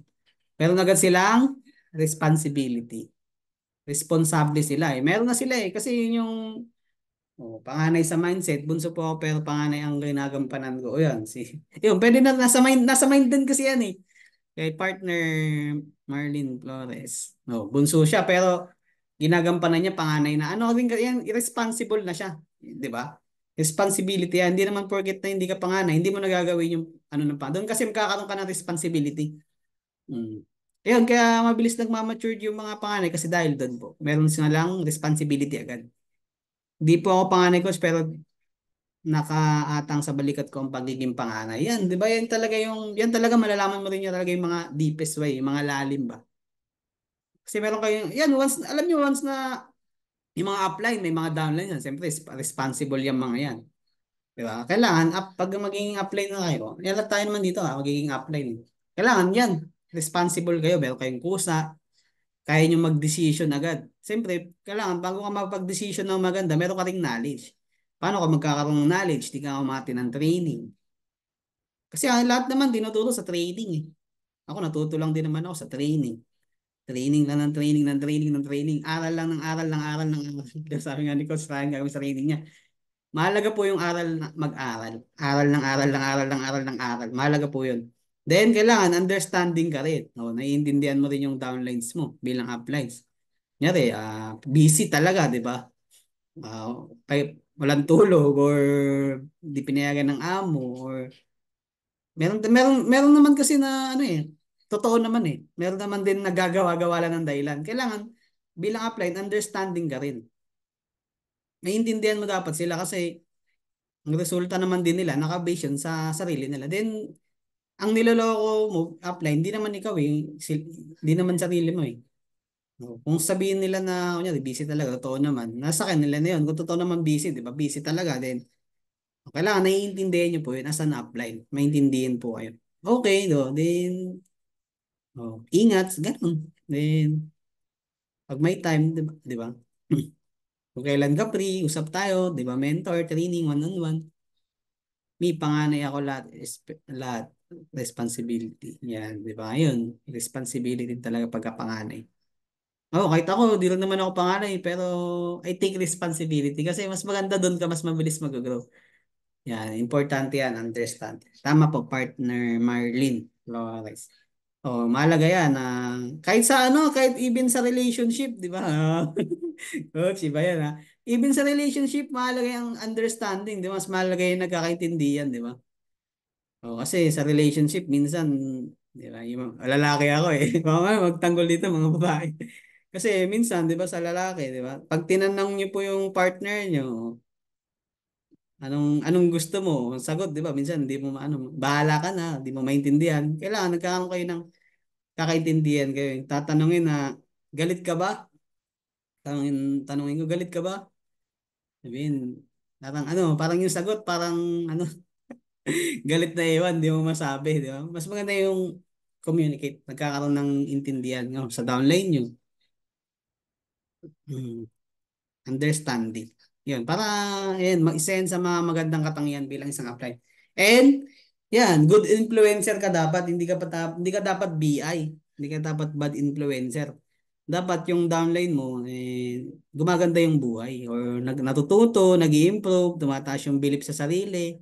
Pero agad silang responsibility. Responsable sila eh. Meron na sila eh. Kasi yun yung panganay sa mindset, bunso po ako pero panganay ang ginagampanan ko. O yan, yun, pwede na, nasa mind din kasi yan eh. Kay partner Marlene Flores. No, bunso siya pero ginagampanan niya panganay na. Ano rin yan, irresponsible na siya. 'Di ba? Responsibility yan. Hindi naman porket na hindi ka panganay, hindi mo nagagawin yung pa. Doon kasi magkakaroon ka ng responsibility. Mm. Ayun, kaya mabilis nagmamature yung mga panganay kasi dahil doon po. Meron silang responsibility agad. Hindi po ako panganay coach pero nakaatang sa balikat ko ang pagiging panganay. Yan, 'di ba? Yan talaga malalaman mo rin yan talaga yung mga deepest way, yung mga lalim ba. Kasi meron kayong yan alam niyo once na yung mga upline, may mga downline yan. Siyempre responsible yung mga yan. 'Di ba? Kailangan pag magiging upline na kayo, yan lang tayo naman dito magiging upline. Kailangan yan. Responsible kayo, meron kayong kusa, kaya nyo mag-decision agad. Siyempre, kailangan bago ka mag-decision ng maganda, meron ka ring knowledge. Paano ka magkakaroon ng knowledge? Di ka umati ng training. Kasi lahat naman tinuturo sa training eh. Ako natuto lang din naman ako sa training. Training lang ng training ng training ng training. Aral lang ng aral ng aral ng aral. Sabi nga ni Coach Ryan gagawin sa training niya. Mahalaga po yung aral na mag-aral. Aral ng aral ng aral ng aral ng aral. Mahalaga po yun. Then, kailangan understanding ka rin. No? Naiintindihan mo rin yung downlines mo bilang uplines. Kunyari, busy talaga, di ba? Walang tulog or di pinayagan ng amo or meron naman kasi na ano eh, totoo naman eh. Meron naman din nagagawa-gawa lang ng dahilan. Kailangan bilang upline, understanding ka rin. Naiintindihan mo dapat sila kasi ang resulta naman din nila nakabase yun sa sarili nila. Then, ang niloloko mo, upline, hindi naman ikaw eh. Hindi naman sarili mo eh. No? Kung sabihin nila na, kunyari, busy talaga, totoo naman, nasa kanila na yun. Kung totoo naman busy, di ba? Busy talaga, then, kailangan naiintindihan nyo po yun as an upline. Maintindihan po kayo. Okay, do. Then, ingat, ganun. Then, pag may time, di ba? Di ba? Kung kailan ka free, usap tayo, di ba? Mentor, training, one-on-one. May panganay ako lahat, lahat responsibility. Yan, di ba? Yun, responsibility talaga pagkapanganay. Oo, kahit ako, di rin naman ako panganay, pero I take responsibility kasi mas maganda doon ka, mas mabilis mag-grow. Yan, importante yan, understand. Tama po, partner Marlene Flores. Oh, mahalaga yan. Kahit sa ano, kahit even sa relationship, di ba? Coach, iba yan ha. Even sa relationship, mahalaga yung understanding, di ba? Mas mahalaga yung nagkakaintindihan, di ba? Oh, kasi sa relationship, minsan, di ba, yung lalaki ako eh. Baka magtanggol dito mga babae. Kasi minsan, di ba, sa lalaki, di ba? Pag tinanong niyo po yung partner niyo, anong gusto mo? Sagot, di ba? Minsan, hindi mo maano, bahala ka na, hindi mo maintindihan. Kailangan nagkakaroon kayo ng kakaintindihan kayo. Tatanungin na, galit ka ba? Tanungin ko, galit ka ba? Sabihin, parang ano, parang yung sagot, parang ano, galit na iwan, di mo masabi, di ba? Mas maganda yung communicate, nagkakaroon ng intindihan no, sa downline nyo. Hmm. Understanding. Yun, para yan, mag-isa yan sa mga magandang katangian bilang isang apply. And yan, good influencer ka dapat, hindi ka dapat BI, hindi ka dapat bad influencer. Dapat yung downline mo gumaganda yung buhay or natututo, nag-i-improve, tumataas yung belief sa sarili,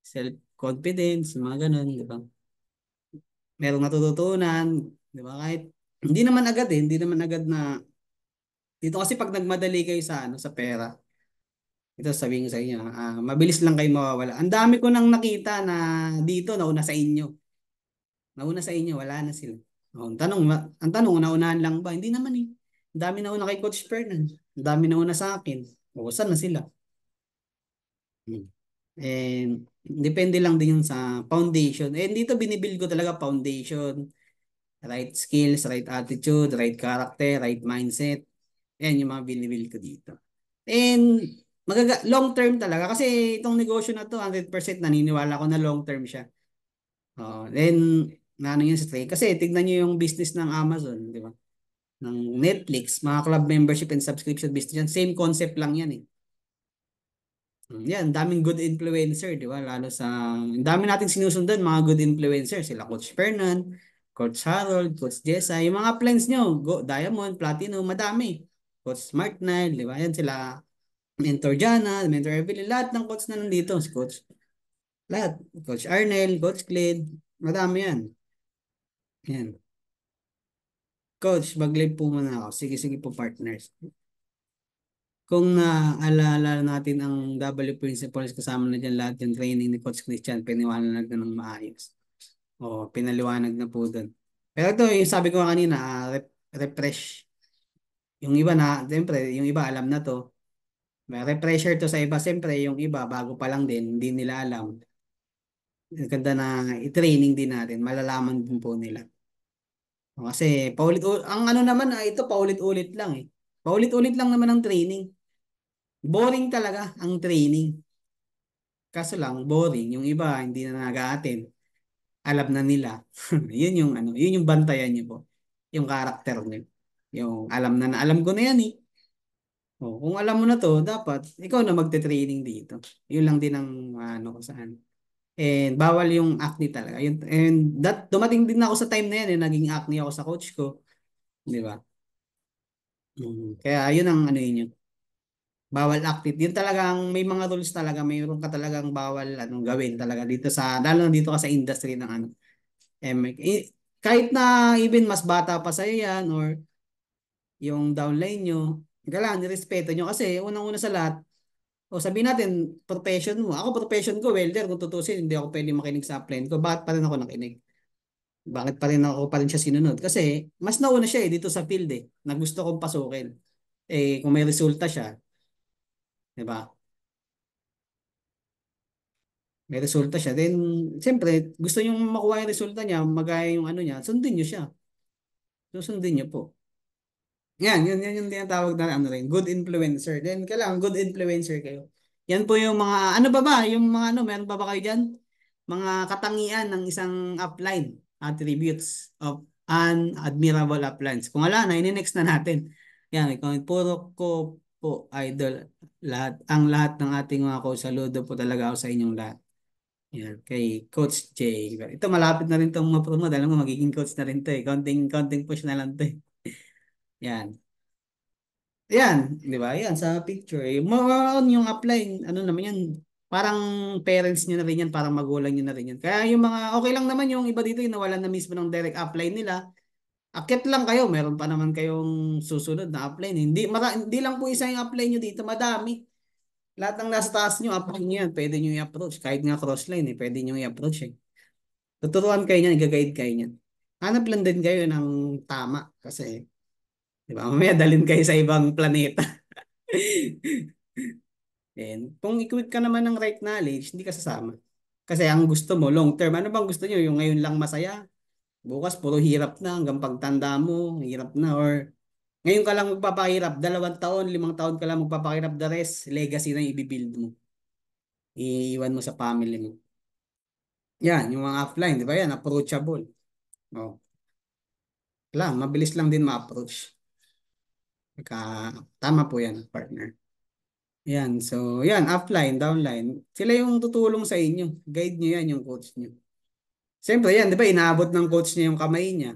self-confidence, mga ganun, di ba? Merong natututunan, di ba? Kahit hindi naman agad hindi naman agad na dito kasi pag nagmadali kayo sa ano sa pera, ito sabihin ko sa inyo, mabilis lang kayo mawawala. Ang dami ko nang nakita na dito nauna sa inyo. Nauna sa inyo, wala na sila. Ang tanong, naunahan lang ba? Hindi naman eh. Ang dami nauna kay Coach Fernan. Ang dami nauna sa akin. O, saan na sila? Hmm. And depende lang din yun sa foundation. And dito binibuild ko talaga foundation, right skills, right attitude, right character, right mindset. Yan yung mga binibuild ko dito. And long term talaga kasi itong negosyo na to 100% naniniwala ko na long term siya. Then ano yun sa trade kasi tignan niyo yung business ng Amazon, di ba? Ng Netflix, mga club membership and subscription business yan. Same concept lang yan eh. Yan, daming good influencer, di ba? Lalo sa, ang dami nating sinusundan, mga good influencer. Sila Coach Fernan, Coach Harold, Coach Jessa. Yung mga plans nyo, Diamond, Platinum, madami. Coach Smart Nile, di ba? Yan sila, Mentor Jana, Mentor Evelyn, lahat ng coach na nandito, si Coach. Lahat. Coach Arnel, Coach Cled, madami yan. Yan. Coach, mag-live po muna ako. Sige, sige po partners. Kung naalala natin ang W principles, kasama na dyan lahat yung training ni Coach Christian, piniwanag na ng maayos. O, pinaliwanag na po doon. Pero ito, yung sabi ko kanina, refresh. Yung iba na, siyempre, yung iba alam na to. May refresher to sa iba, siyempre, yung iba, bago pa lang din, hindi nila alam. Ganda na i-training din natin, malalaman din po nila. Kasi ang ano naman ito paulit-ulit lang eh. Paulit-ulit lang naman ang training. Boring talaga ang training. Kaso lang boring, yung iba hindi na nag-a-attend. Alam na nila. Yun yung ano, yun yung bantayan niyo po. Yung character niyo. Yung alam ko na yan eh. Kung alam mo na to, dapat ikaw na magte-training dito. Yun lang din ang ano ko saan. And bawal yung acne talaga. Dumating din ako sa time na yan, naging acne ako sa coach ko. Di ba? Kaya yun ang ano yun. Bawal active. Yun talagang may mga rules talaga, mayroon ka talagang bawal anong gawin talaga dito sa lalo na dito ka sa industry ng ano. Kahit na even mas bata pa sa'yo yan or yung downline nyo, kailangan nirespeto nyo kasi unang-una sa lahat, o sabihin natin, profession mo. Ako profession ko, welder, kung tutusin, hindi ako pwede makinig sa upline ko. Bakit pa rin ako nakinig? Bakit pa rin ako pa rin siya sinunod? Kasi mas nauna siya dito sa field na gusto kong pasukin. Kung may resulta siya, di ba? May resulta siya. Then, siyempre, gusto nyo makuha yung resulta niya, magaya yung ano niya, sundin nyo siya. Susundin nyo po. Yan yung tinatawag na ano rin, good influencer. Then, kailangan good influencer kayo. Yan po yung mga, ano ba ba? Yung mga ano, meron pa ba kayo dyan? Mga katangian ng isang upline, attributes of an admirable uplines. Kung wala na, ini-next na natin. Yan, kung puro ko po, idol, lahat, ang lahat ng ating mga coach, saludo po talaga ako sa inyong lahat. Yan, kay Coach J. Ito, malapit na rin itong ma-promote. Alam mo, magiging coach na rin to eh. Counting push na lang to eh. Yan. Yan, di ba? Yan, sa picture. More on yung upline, ano naman yan, parang parents nyo na rin yan, parang magulang nyo na rin yan. Kaya yung mga, okay lang naman yung iba dito, yung nawalan na mismo ng direct upline nila. Akit lang kayo, meron pa naman kayong susunod na upline. Hindi lang po isa yung upline nyo dito, madami. Lahat ng nasa taas nyo, upline nyo yan, pwede nyo i-approach. Kahit nga crossline, pwede nyo i-approach eh. Tuturuan kayo niyan, i-guide kayo niyan. Hanap lang din kayo ng tama kasi, di ba, mamaya dalhin kayo sa ibang planeta. And kung equip ka naman ng right knowledge, hindi ka sasama. Kasi ang gusto mo, long term, ano bang gusto nyo? Yung ngayon lang masaya? Bukas, puro hirap na hanggang pagtanda mo, hirap na. Or ngayon ka lang magpapahirap, 2 taon, 5 taon ka lang magpapahirap, the rest, legacy na yung ibibuild mo. Iiwan mo sa family mo. Yan, yung mga offline, di ba yan? Approachable. Oh, mabilis lang din ma-approach. Ka, tama po yan, partner. Yan, so yan, upline, downline. Sila yung tutulong sa inyo. Guide nyo yan, yung coach nyo. Siyempre yan, di ba, inaabot ng coach niya yung kamay niya.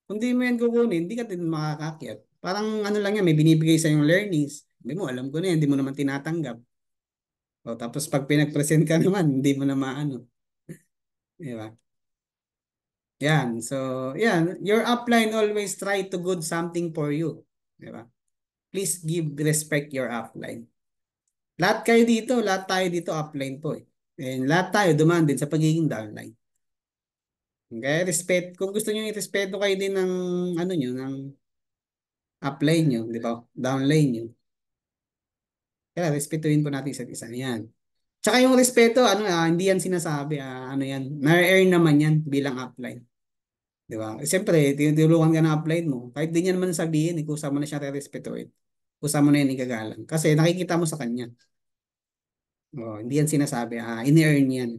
Kung di mo yan kukunin, hindi ka din makakakyat. Parang ano lang yan, may binibigay sa yung learnings. Hindi mo, alam ko na yan, hindi mo naman tinatanggap. O, tapos pag pinag-present ka naman, hindi mo na maano. Di ba? Yan, so yan, your upline always try to good something for you. Di ba? Please give respect your upline. Lahat kayo dito, lahat tayo dito upline po eh. And lahat tayo dumaan din sa pagiging downline. Kaya respect, kung gusto niyo i-respeto kayo din ng ano niyo, ng upline niyo, di ba? Downline niyo. Kaya respetuhin po natin isa't isa. Yan. Tsaka yung respeto, ano, hindi yan sinasabi, ano yan, na-earn naman yan bilang upline. Di ba? Siyempre, tinutulungan ka ng upline mo. Kahit di niya naman sabihin, kusa mo na siya re-respetuhin. Kusa mo na yan igagalang. Kasi nakikita mo sa kanya. Oh, hindi yan sinasabi, ini-earn yan.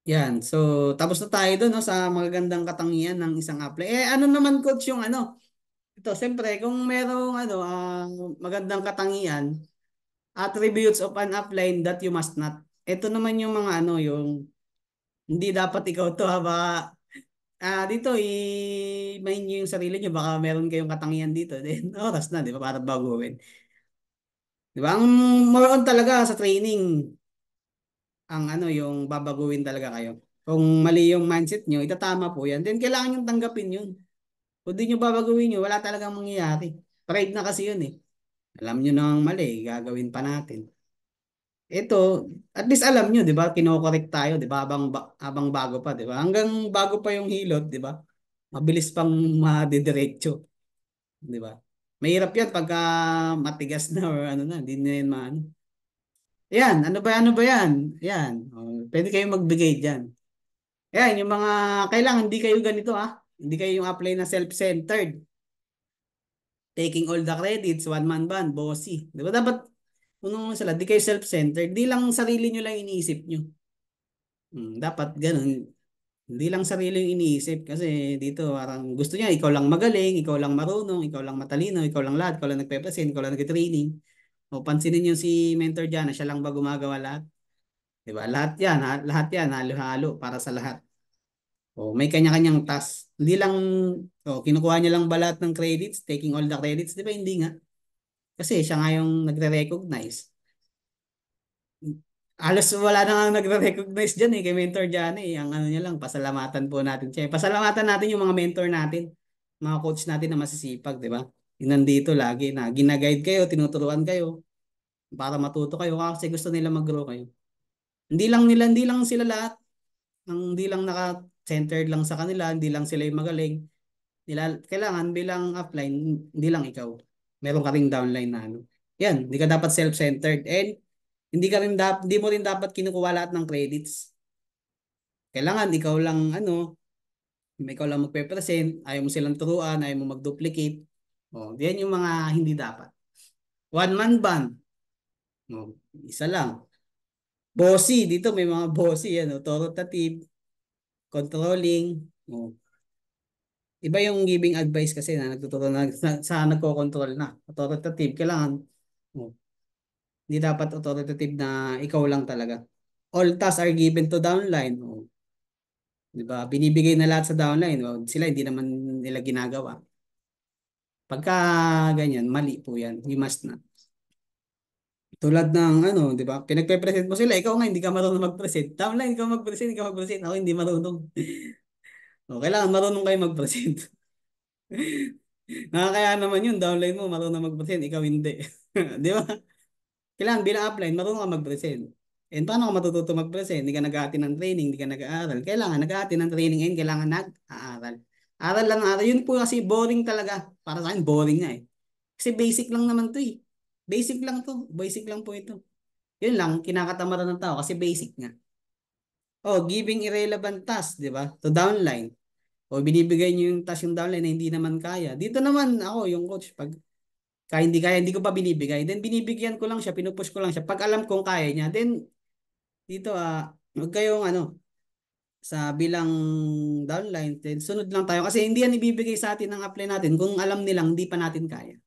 Yan. So, tapos na tayo doon no, sa magagandang katangian ng isang apply. Ano naman coach yung ano? Ito, siyempre, kung merong ano, magandang katangian, attributes of an upline that you must not. Ito naman yung mga ano, yung hindi dapat ikaw to ha, baka dito i-mind nyo yung sarili nyo, baka meron kayong katangian dito. Then, oras na, di ba? Para baguhin. Di ba? Ang more on talaga sa training, ang ano, yung babaguhin talaga kayo. Kung mali yung mindset nyo, itatama po yan. Then, kailangan nyo tanggapin yun. Kung di nyo babaguhin nyo, wala talagang mangyayari. Pride na kasi yun eh. Alam nyo nang mali, gagawin pa natin. Ito, at least alam nyo, di ba? Kinokorek tayo, di ba? Habang bago pa, di ba? Hanggang bago pa yung hilot, di ba? Mabilis pang madidiretso, di ba? Mahirap yan pagka matigas na or ano na, hindi na yan maano. Yan, ano ba yan? Yan, pwede kayong magbigay dyan. Yan, yung mga, kailangan hindi kayo ganito Hindi kayo yung apply na self-centered. Taking all the credits, one man band, bossy. Di ba dapat, unang sila, di kayo self-centered. Di lang sarili nyo lang iniisip nyo. Dapat ganun. Hindi lang sarili yung iniisip kasi dito parang gusto niya ikaw lang magaling, ikaw lang marunong, ikaw lang matalino, ikaw lang lahat, ikaw lang nagpe-present, ikaw lang nag-training. O pansinin niyo si Mentor Jana, siya lang ba gumagawa lahat? 'Di ba? Lahat 'yan, lahat 'yan halo-halo para sa lahat. O may kanya-kanyang task. Hindi lang kinukuha niya lang ba lahat ng credits, taking all the credits, 'di ba? Hindi nga. Kasi siya nga yung nagre-recognize. Halos wala na nga nagre-recognize dyan eh, kay Mentor Johnny. Ang ano niya lang, pasalamatan po natin siya. Pasalamatan natin yung mga mentor natin, mga coach natin na masisipag, di ba? Yung nandito lagi na ginaguide kayo, tinuturuan kayo para matuto kayo kasi gusto nila mag-grow kayo. Hindi lang sila lahat, hindi lang naka-centered lang sa kanila, hindi lang sila yung magaling. Kailangan bilang upline, hindi lang ikaw. Meron ka ring downline na ano. Yan, hindi ka dapat self-centered and hindi mo rin dapat kinukuha lahat ng credits. Kailangan ikaw lang ikaw lang magpe-present, ayaw mo silang turuan, ayaw mo mag-duplicate. Oh, yan yung mga hindi dapat. One man band. Oh, isa lang. Bossy, dito may mga bossy yan, authoritative, controlling. Oh, iba yung giving advice kasi na nagtuturo sa nagko-control na. Authoritative, kailangan oh, hindi dapat authoritative na ikaw lang talaga. All tasks are given to downline. Oh, 'di ba? Binibigay na lahat sa downline. Oh, sila hindi naman nila ginagawa. Pagka ganyan, mali po 'yan. You must na. Tulad ng 'di ba? Pinagpe-present mo sila, ikaw nga hindi ka marunong mag-present. Downline ikaw mag-present, ikaw mag-present. Ako hindi marunong. Oh, kailangan marunong kayo mag-present. Nakakaya naman yun, downline mo marunong mag-present, ikaw hindi. 'Di ba? Kailangan bilang upline, marunong ka mag-present. And paano ka matututo mag-present? Hindi ka nag-aatin ng training, hindi ka nag-aaral. Kailangan nag-aatin ng training and kailangan nag-aaral. Aral lang aral. Yun po kasi boring talaga. Para sa akin, boring nga eh. Kasi basic lang naman to eh. Basic lang to. Basic lang po ito. Yun lang, kinakatamaran ng tao kasi basic nga. Oh, giving irrelevant task, di ba? To downline. O binibigay niyo yung task yung downline na hindi naman kaya. Dito naman ako, yung coach, pag kaya, hindi ko pa binibigay. Then binibigyan ko lang siya, pinupush ko lang siya. Pag alam kong kaya niya, then dito huwag kayong sa bilang downline, then sunod lang tayo. Kasi hindi yan ibibigay sa atin ng apply natin kung alam nilang hindi pa natin kaya.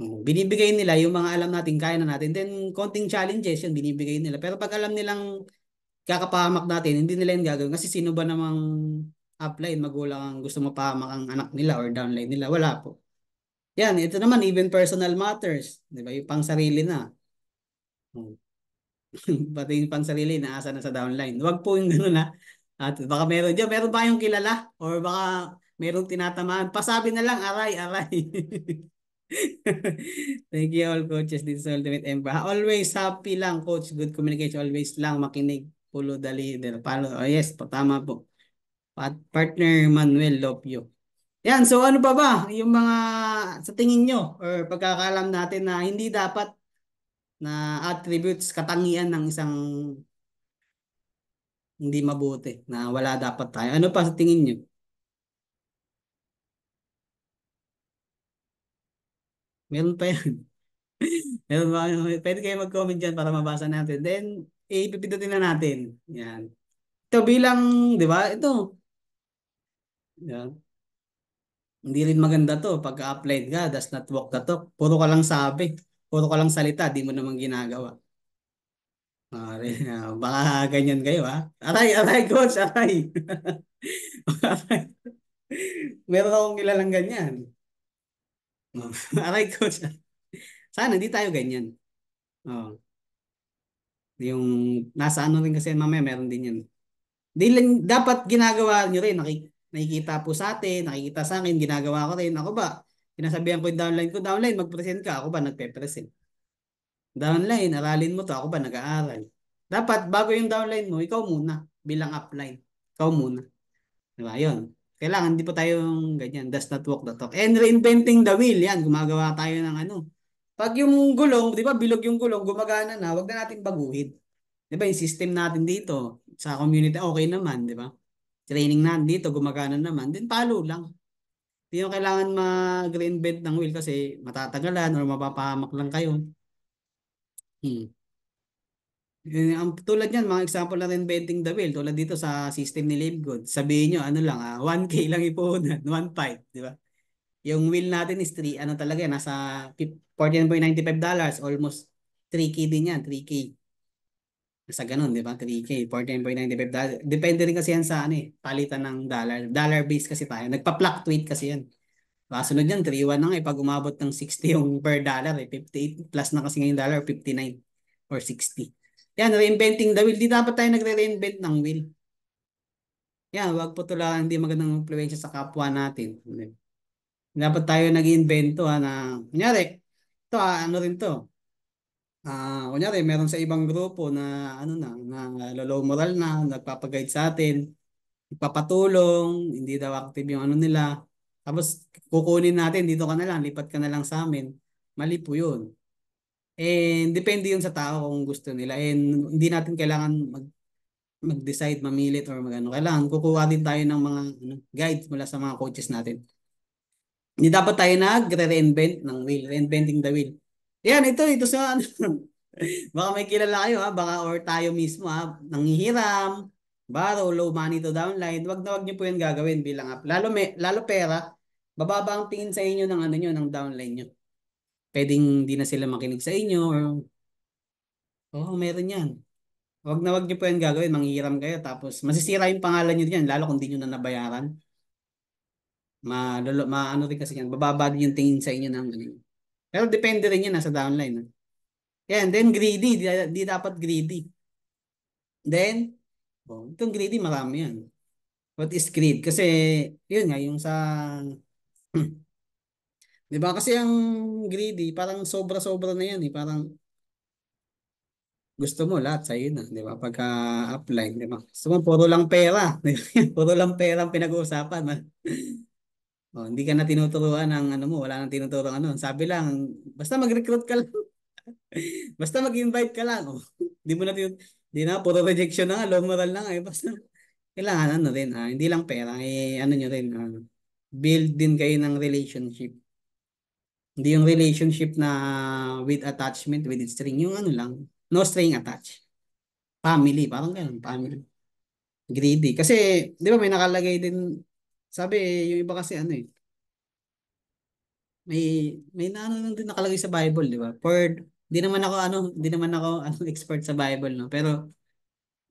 Binibigay nila yung mga alam natin, kaya na natin. Then konting challenges yun, binibigay nila. Pero pag alam nilang kakapahamak natin, hindi nila yung gagawin. Kasi sino ba namang upline, magulang ang gusto mapahamak ang anak nila or downline nila? Wala po. Yan, ito naman, even personal matters. Di ba? Yung pang sarili na. Hmm. Pati yung pang sarili, naasa na sa downline. Huwag po yung gano'n ha. At baka meron dyan. Meron ba yung kilala? Or baka merong tinatamaan? Pasabi na lang, aray, aray. Thank you all coaches. This is Ultimate Emperor. Always happy lang coach. Good communication. Always lang makinig. Follow the leader. Follow. Oh yes, tama po. Partner Manuel Lopio. Yan, so ano pa ba yung mga sa tingin nyo or pagkakalam natin na hindi dapat na attributes, katangian ng isang hindi mabuti na wala dapat tayo. Ano pa sa tingin nyo? Meron pa yan. Meron ba? Pwede kayo mag-comment dyan para mabasa natin. Then, ipipindutin na natin. Yan. Ito bilang, di ba? Ito. Yan. Hindi rin maganda to. Pagka-applied ka, does not walk the talk. Puro ka lang sabi. Puro ka lang salita. Di mo naman ginagawa. Baka ganyan kayo ha. Aray, aray, coach, aray. Aray. Meron akong kilalang ganyan. Aray, coach. Sana hindi tayo ganyan. Oh, yung nasa ano rin kasi mamaya meron din yan. Di lang, dapat ginagawa nyo rin. Nakikita po sa atin, nakikita sa akin, ginagawa ko rin. Ako ba? Sinasabihan ko yung downline ko, downline, mag-present ka. Ako ba nagpe-present? Downline, aralin mo to. Ako ba nag-aaral? Dapat bago yung downline mo, ikaw muna bilang upline. Ikaw muna. Diba? Yun. Kailangan di pa tayong ganyan. Does not walk the talk. And reinventing the wheel. Yan. Gumagawa tayo ng ano. Pag yung gulong, di ba, bilog yung gulong, gumagana na, wag na natin baguhin. Di ba, yung system natin dito, sa community, okay naman, di ba? Training natin dito, gumagana naman, then palo lang. Hindi yung kailangan mag-reinvent ng wheel kasi matatagalan or mapapahamak lang kayo. Hmm. Ang tulad yan, mga example na reinventing the wheel, tulad dito sa system ni Livegood, sabihin nyo, ano lang, 1K lang ipuhunan, 1.5, di ba? Yung wheel natin is 3, ano talaga, nasa $14.95, almost 3K din yan, 3K. Sa ganun, di ba? 3K, $14.95. Depende rin kasi yan sa ano palitan ng dollar. Dollar base kasi tayo. Nagpa-fluctuate kasi yan. Kasunod yan, 3-1 na nga pag umabot ng 60 yung per dollar 58 plus na kasi ngayon dollar, 59 or 60. Yan, reinventing the wheel. Di dapat tayo nagre-reinvent ng wheel. Yan, wag po tula hindi magandang influensya sa kapwa natin. Dapat tayo nag-iimbento na, kunyari, ito ano rin to. Kunyari, meron sa ibang grupo na ano na low moral na, nagpapag-guide sa atin, nagpapatulong, hindi daw active yung ano nila. Tapos kukunin natin, dito ka na lang, lipat ka na lang sa amin. Mali po yun. And depende yun sa tao kung gusto nila. And hindi natin kailangan mag-decide, mamilit or magano. Kailangan kukuha din tayo ng mga guides mula sa mga coaches natin. Hindi dapat tayo nagre-reinvent ng wheel, reinventing the wheel. Yan, ito sa ano. Baka may kilala kayo ha, baka or tayo mismo ha, nanghihiram, borrow, low money to downline. Wag na wag niyo po 'yan gagawin bilang app. Lalo pera, bababa ang tingin sa inyo ng ano niyo, ng downline niyo. Pwedeng hindi na sila makinig sa inyo or meron 'yan. Wag niyo po 'yan gagawin, manghihiram kayo tapos masisira yung pangalan niyo diyan lalo kung hindi niyo na nabayaran. Ano rin kasi yan, bababa din yung tingin sa inyo ng ano. Pero depende rin yan nasa downline. Ha? Yan, then greedy, di dapat greedy. Then, itong greedy marami yan. What is greed? Kasi, yun nga, yung sa, 'di ba? Kasi ang greedy, parang sobra-sobra na yan eh. Parang gusto mo lahat sa na, 'di ba? Pagka-apply, 'di ba? Gusto mo puro lang pera. Puro lang pera ang pinag-uusapan. Ha? Hindi ka na tinuturuan ng ano mo, wala nang tinuturuan ano. Sabi lang, basta mag-recruit ka lang. Basta mag-invite ka lang. Di mo na di na puro rejection na nga, low moral na nga eh. Basta kailangan ano rin, hindi lang pera, ano nyo rin, build din kayo ng relationship. Hindi yung relationship na with attachment, with string, yung ano lang, no string attached. Family, parang ganun, family. Greedy. Kasi, di ba may nakalagay din, sabi yung iba kasi ano eh, may na ano din nakalagay sa Bible, di ba? Di naman ako ano expert sa Bible, no. Pero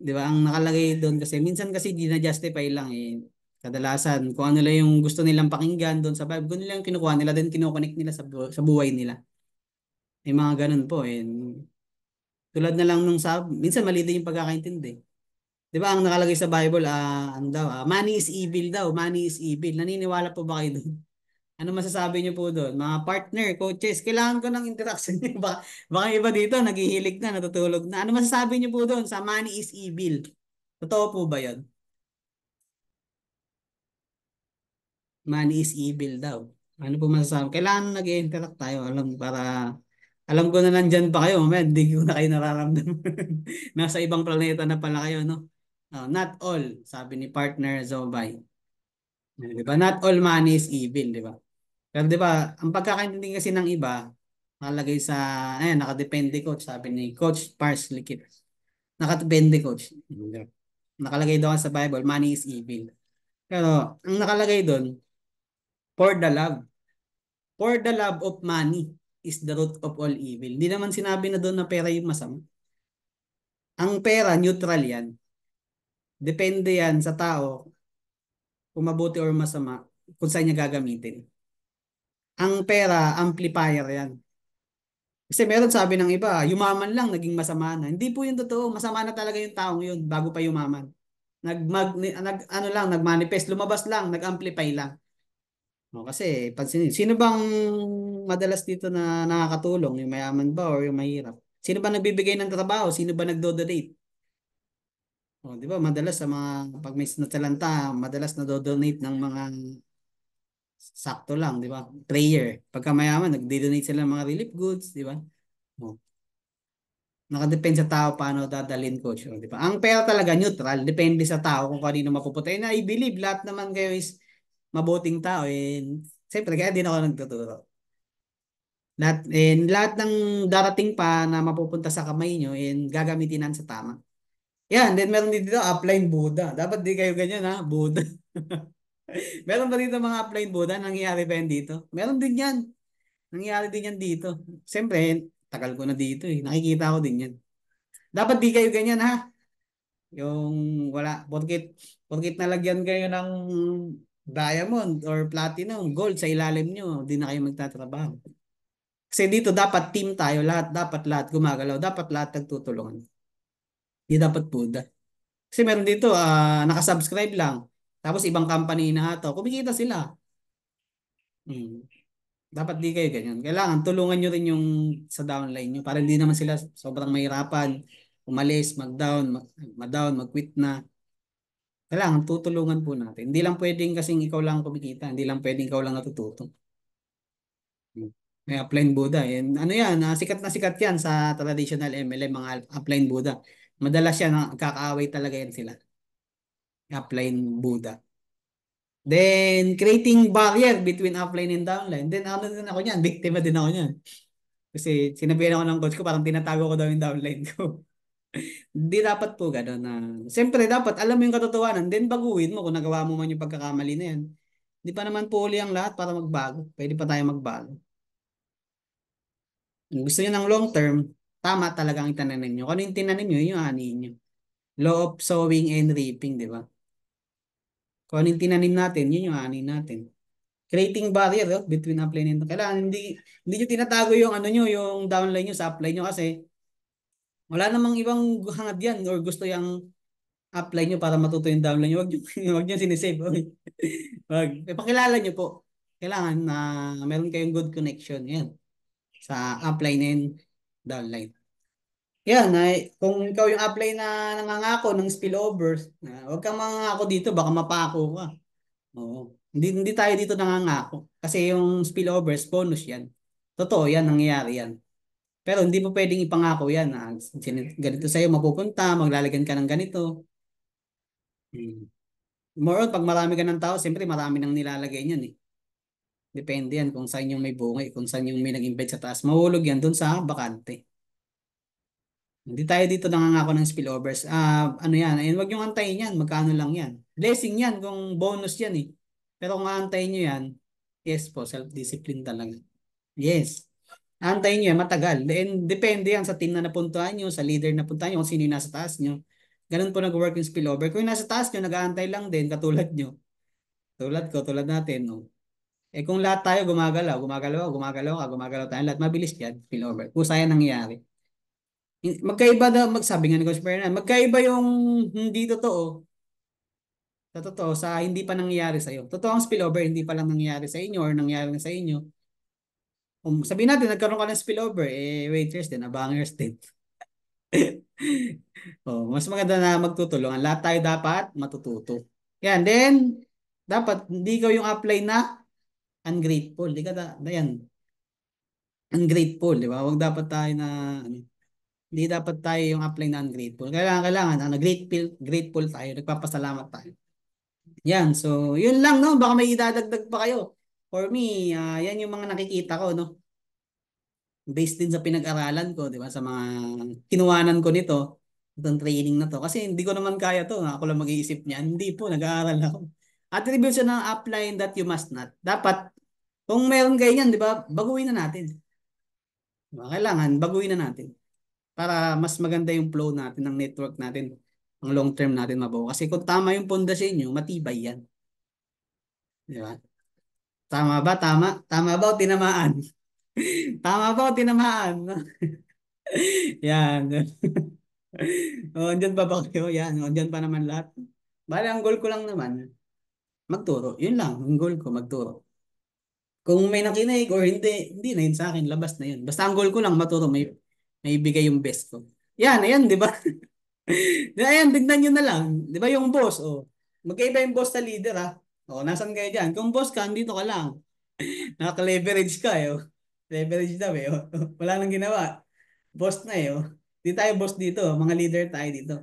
'di ba ang nakalagay doon kasi minsan kasi di na justify lang eh. Kadalasan kung ano lang yung gusto nilang pakinggan doon sa Bible, doon nilang kinukuha nila din kino-connect nila sa buhay nila. May mga ganun po eh. Tulad na lang nung sa minsan mali din yung pagkakaintindi. 'Di ba ang nakalagay sa Bible ano daw, money is evil daw, money is evil. Naniniwala po ba kayo doon? Ano masasabi niyo po doon? Mga partner, coaches, kailangan ko ng interaction niyo. Baka iba dito, naghihilig na, natutulog na. Ano masasabi niyo po doon sa money is evil? Totoo po ba yan? Money is evil daw. Ano po masasabi? Kailangan nag-interact tayo. Alam ko na nandyan pa kayo. Mamaya, hindi ko na kayo nararamdaman. Nasa ibang planeta na pala kayo, no? Not all, sabi ni partner Zobay. Di ba? Not all money is evil, di ba? Pero di ba, ang pagkakaintindi kasi ng iba, nakalagay sa, nakadepende coach, sabi ni Coach Pars Likit. Nakadepende coach. Nakalagay doon sa Bible, money is evil. Pero, ang nakalagay doon, for the love. For the love of money is the root of all evil. Hindi naman sinabi na doon na pera yung masama. Ang pera, neutral yan. Depende yan sa tao kung mabuti or masama kung saan niya gagamitin. Ang pera, amplifier yan. Kasi meron sabi ng iba, yumaman lang, naging masama na. Hindi po yung totoo. Masama na talaga yung taong yun bago pa yumaman. Ano lang, nagmanifest, lumabas lang, nag-amplify lang. Kasi sino bang madalas dito na nakakatulong? Yung mayaman ba or yung mahirap? Sino ba nagbibigay ng trabaho? Sino ba nagdo-donate? Di ba? Madalas sa mga pag may natalanta, madalas nado-donate ng mga sakto lang, di ba? Prayer. Pagka mayaman, nagdo-donate sila ng mga relief goods, di ba? Oh. Nakadepende sa tao paano dadalhin coach, di ba? Ang pera talaga neutral, depende sa tao kung kanino mapupunta. And I believe lahat naman kayo is mabuting tao and siyempre kaya din ako nagtuturo. Lahat ng darating pa na mapupunta sa kamay nyo and gagamitin sa tama. Yan, then meron dito upline Buddha. Dapat di kayo ganyan ha, Buddha. Meron ba dito mga upline Buddha? Nangyayari ba yan dito? Meron din yan. Nangyayari din yan dito. Siyempre, tagal ko na dito eh. Nakikita ko din yan. Dapat di kayo ganyan ha. Yung porkit nalagyan kayo ng diamond or platinum, gold sa ilalim nyo, di na kayo magtatrabaho. Kasi dito dapat team tayo, dapat lahat gumagalaw, dapat lahat nagtutulungan. Hindi dapat Buda. Kasi meron dito, nakasubscribe lang. Tapos ibang company na ito. Kumikita sila. Hmm. Dapat di kayo ganyan. Kailangan tulungan nyo rin yung sa downline nyo para hindi naman sila sobrang mahirapan. Umalis, mag-down, mag-down, mag-quit na. Kailangan tutulungan po natin. Hindi lang pwedeng kasing ikaw lang kumikita. Hindi lang pwedeng ikaw lang natututo. Hmm. May upline Buddha. Ano yan, sikat na sikat yan sa traditional MLM, mga upline Buddha. Madalas yan, kakaaway talaga yan sila. Upline Buddha. Then, creating barrier between upline and downline. Then, ano din ako niyan? Biktima din ako niyan. Kasi sinabihan ako ng coach ko, parang tinatago ko daw yung downline ko. Hindi dapat po gano'n na. Siyempre, dapat alam mo yung katotohanan, then baguhin mo kung nagawa mo man yung pagkakamali na yan. Hindi pa naman po uli ang lahat para magbago. Pwede pa tayo magbago. Kung gusto nyo ng long term, tama talaga ang itananim nyo. Kung ano yung tinanim nyo, yun yung anihin nyo. Law of sowing and reaping, di ba? Kung ano yung tinanim natin, yun yung anihin natin. Creating barrier between upline and kailangan hindi nyo tinatago yung ano nyo, yung downline nyo sa upline nyo kasi wala namang ibang hangad yan or gusto yung upline nyo para matuto yung downline nyo. Wag nyo, wag nyo sinisave. Okay? Wag. Ipakilala nyo po. Kailangan na meron kayong good connection. Yan. Sa upline and downline. Yan. Kung ikaw yung upline na nangangako ng spillovers, wag kang mangangako dito. Baka mapako ka. Oo. Hindi tayo dito nangangako. Kasi yung spillovers, bonus yan. Totoo yan. Nangyayari yan. Pero hindi mo pwedeng ipangako yan. Ganito sa'yo mapupunta. Maglalagyan ka ng ganito. Hmm. More on, pag marami ka ng tao, siyempre marami nang nilalagay niyan eh. Depende yan kung saan yung may bungay, kung saan yung may nag-invite sa taas. Mahulog yan dun sa bakante. Hindi tayo dito nangangako ng spillovers. Ano yan? Ayun, wag yung antayin yan. Magkano lang yan. Blessing yan kung bonus yan eh. Pero kung aantayin nyo yan, yes po, self-discipline talaga. Yes. Aantayin nyo yan, matagal. Then, depende yan sa team na napuntahan nyo, sa leader na napuntahan nyo, kung sino yung nasa taas nyo. Ganun po nag-work yung spillover. Kung yung nasa taas nyo, nag-aantay lang din, katulad nyo. Tulad ko, tulad natin, no? Kung lahat tayo gumagalaw, gumagalaw, gumagalaw ka, gumagalaw tayo, lahat mabilis yan, spillover. Kung saan nangyayari. Magkaiba daw, magsabi nga ni Coach Fernand, magkaiba yung hindi totoo, sa totoo, sa hindi pa nangyayari sa'yo. Totoo ang spillover, hindi pa lang nangyayari sa inyo or nangyayari na sa inyo. Kung sabihin natin, nagkaroon ka ng spillover, waiters din, abangers din. Mas maganda na magtutulungan. Lahat tayo dapat matututo. Yan, then, dapat hindi ko yung apply na ungrateful. Di ka yan, ungrateful, di ba? Huwag dapat tayo na, ano, hindi dapat tayo yung apply na ungrateful. Kailangan, grateful tayo. Nagpapasalamat tayo. Yan, so, yun lang, no? Baka may idadagdag pa kayo. For me, yan yung mga nakikita ko, no? Based din sa pinag-aralan ko, di ba? Sa mga kinuhanan ko nito, itong training na to. Kasi hindi ko naman kaya to. Ako lang mag-iisip niyan. Hindi po, nag-aaral ako. Attribution ng upline that you must not. Dapat, kung meron kayo yan, di ba? Baguhin na natin. Diba? Kailangan, baguhin na natin. Para mas maganda yung flow natin ng network natin. Ang long term natin mabuo. Kasi kung tama yung pundasyon nyo, matibay yan. Di ba? Tama ba? Tama? Tama ba o tinamaan? Tama ba o tinamaan? Yan. Andyan pa ba kayo? Yan. Andyan pa naman lahat. Bale, ang goal ko lang naman, magturo. Yun lang. Ang goal ko, magturo. Kung may nakinig or hindi, hindi na yun sa akin. Labas na yun. Basta ang goal ko lang, maturo. May ibigay yung best ko. Yan, ayan, di ba? Ayan, tignan nyo na lang. Di ba yung boss, oh. Magkaiba yung boss sa leader, ha? Oh, nasan kayo dyan? Kung boss ka, andito ka lang. Nakaka-leverage ka, eh. Oh. Leverage daw, eh. Oh. Wala nang ginawa. Boss na, eh. Oh. Di tayo boss dito. Mga leader tayo dito.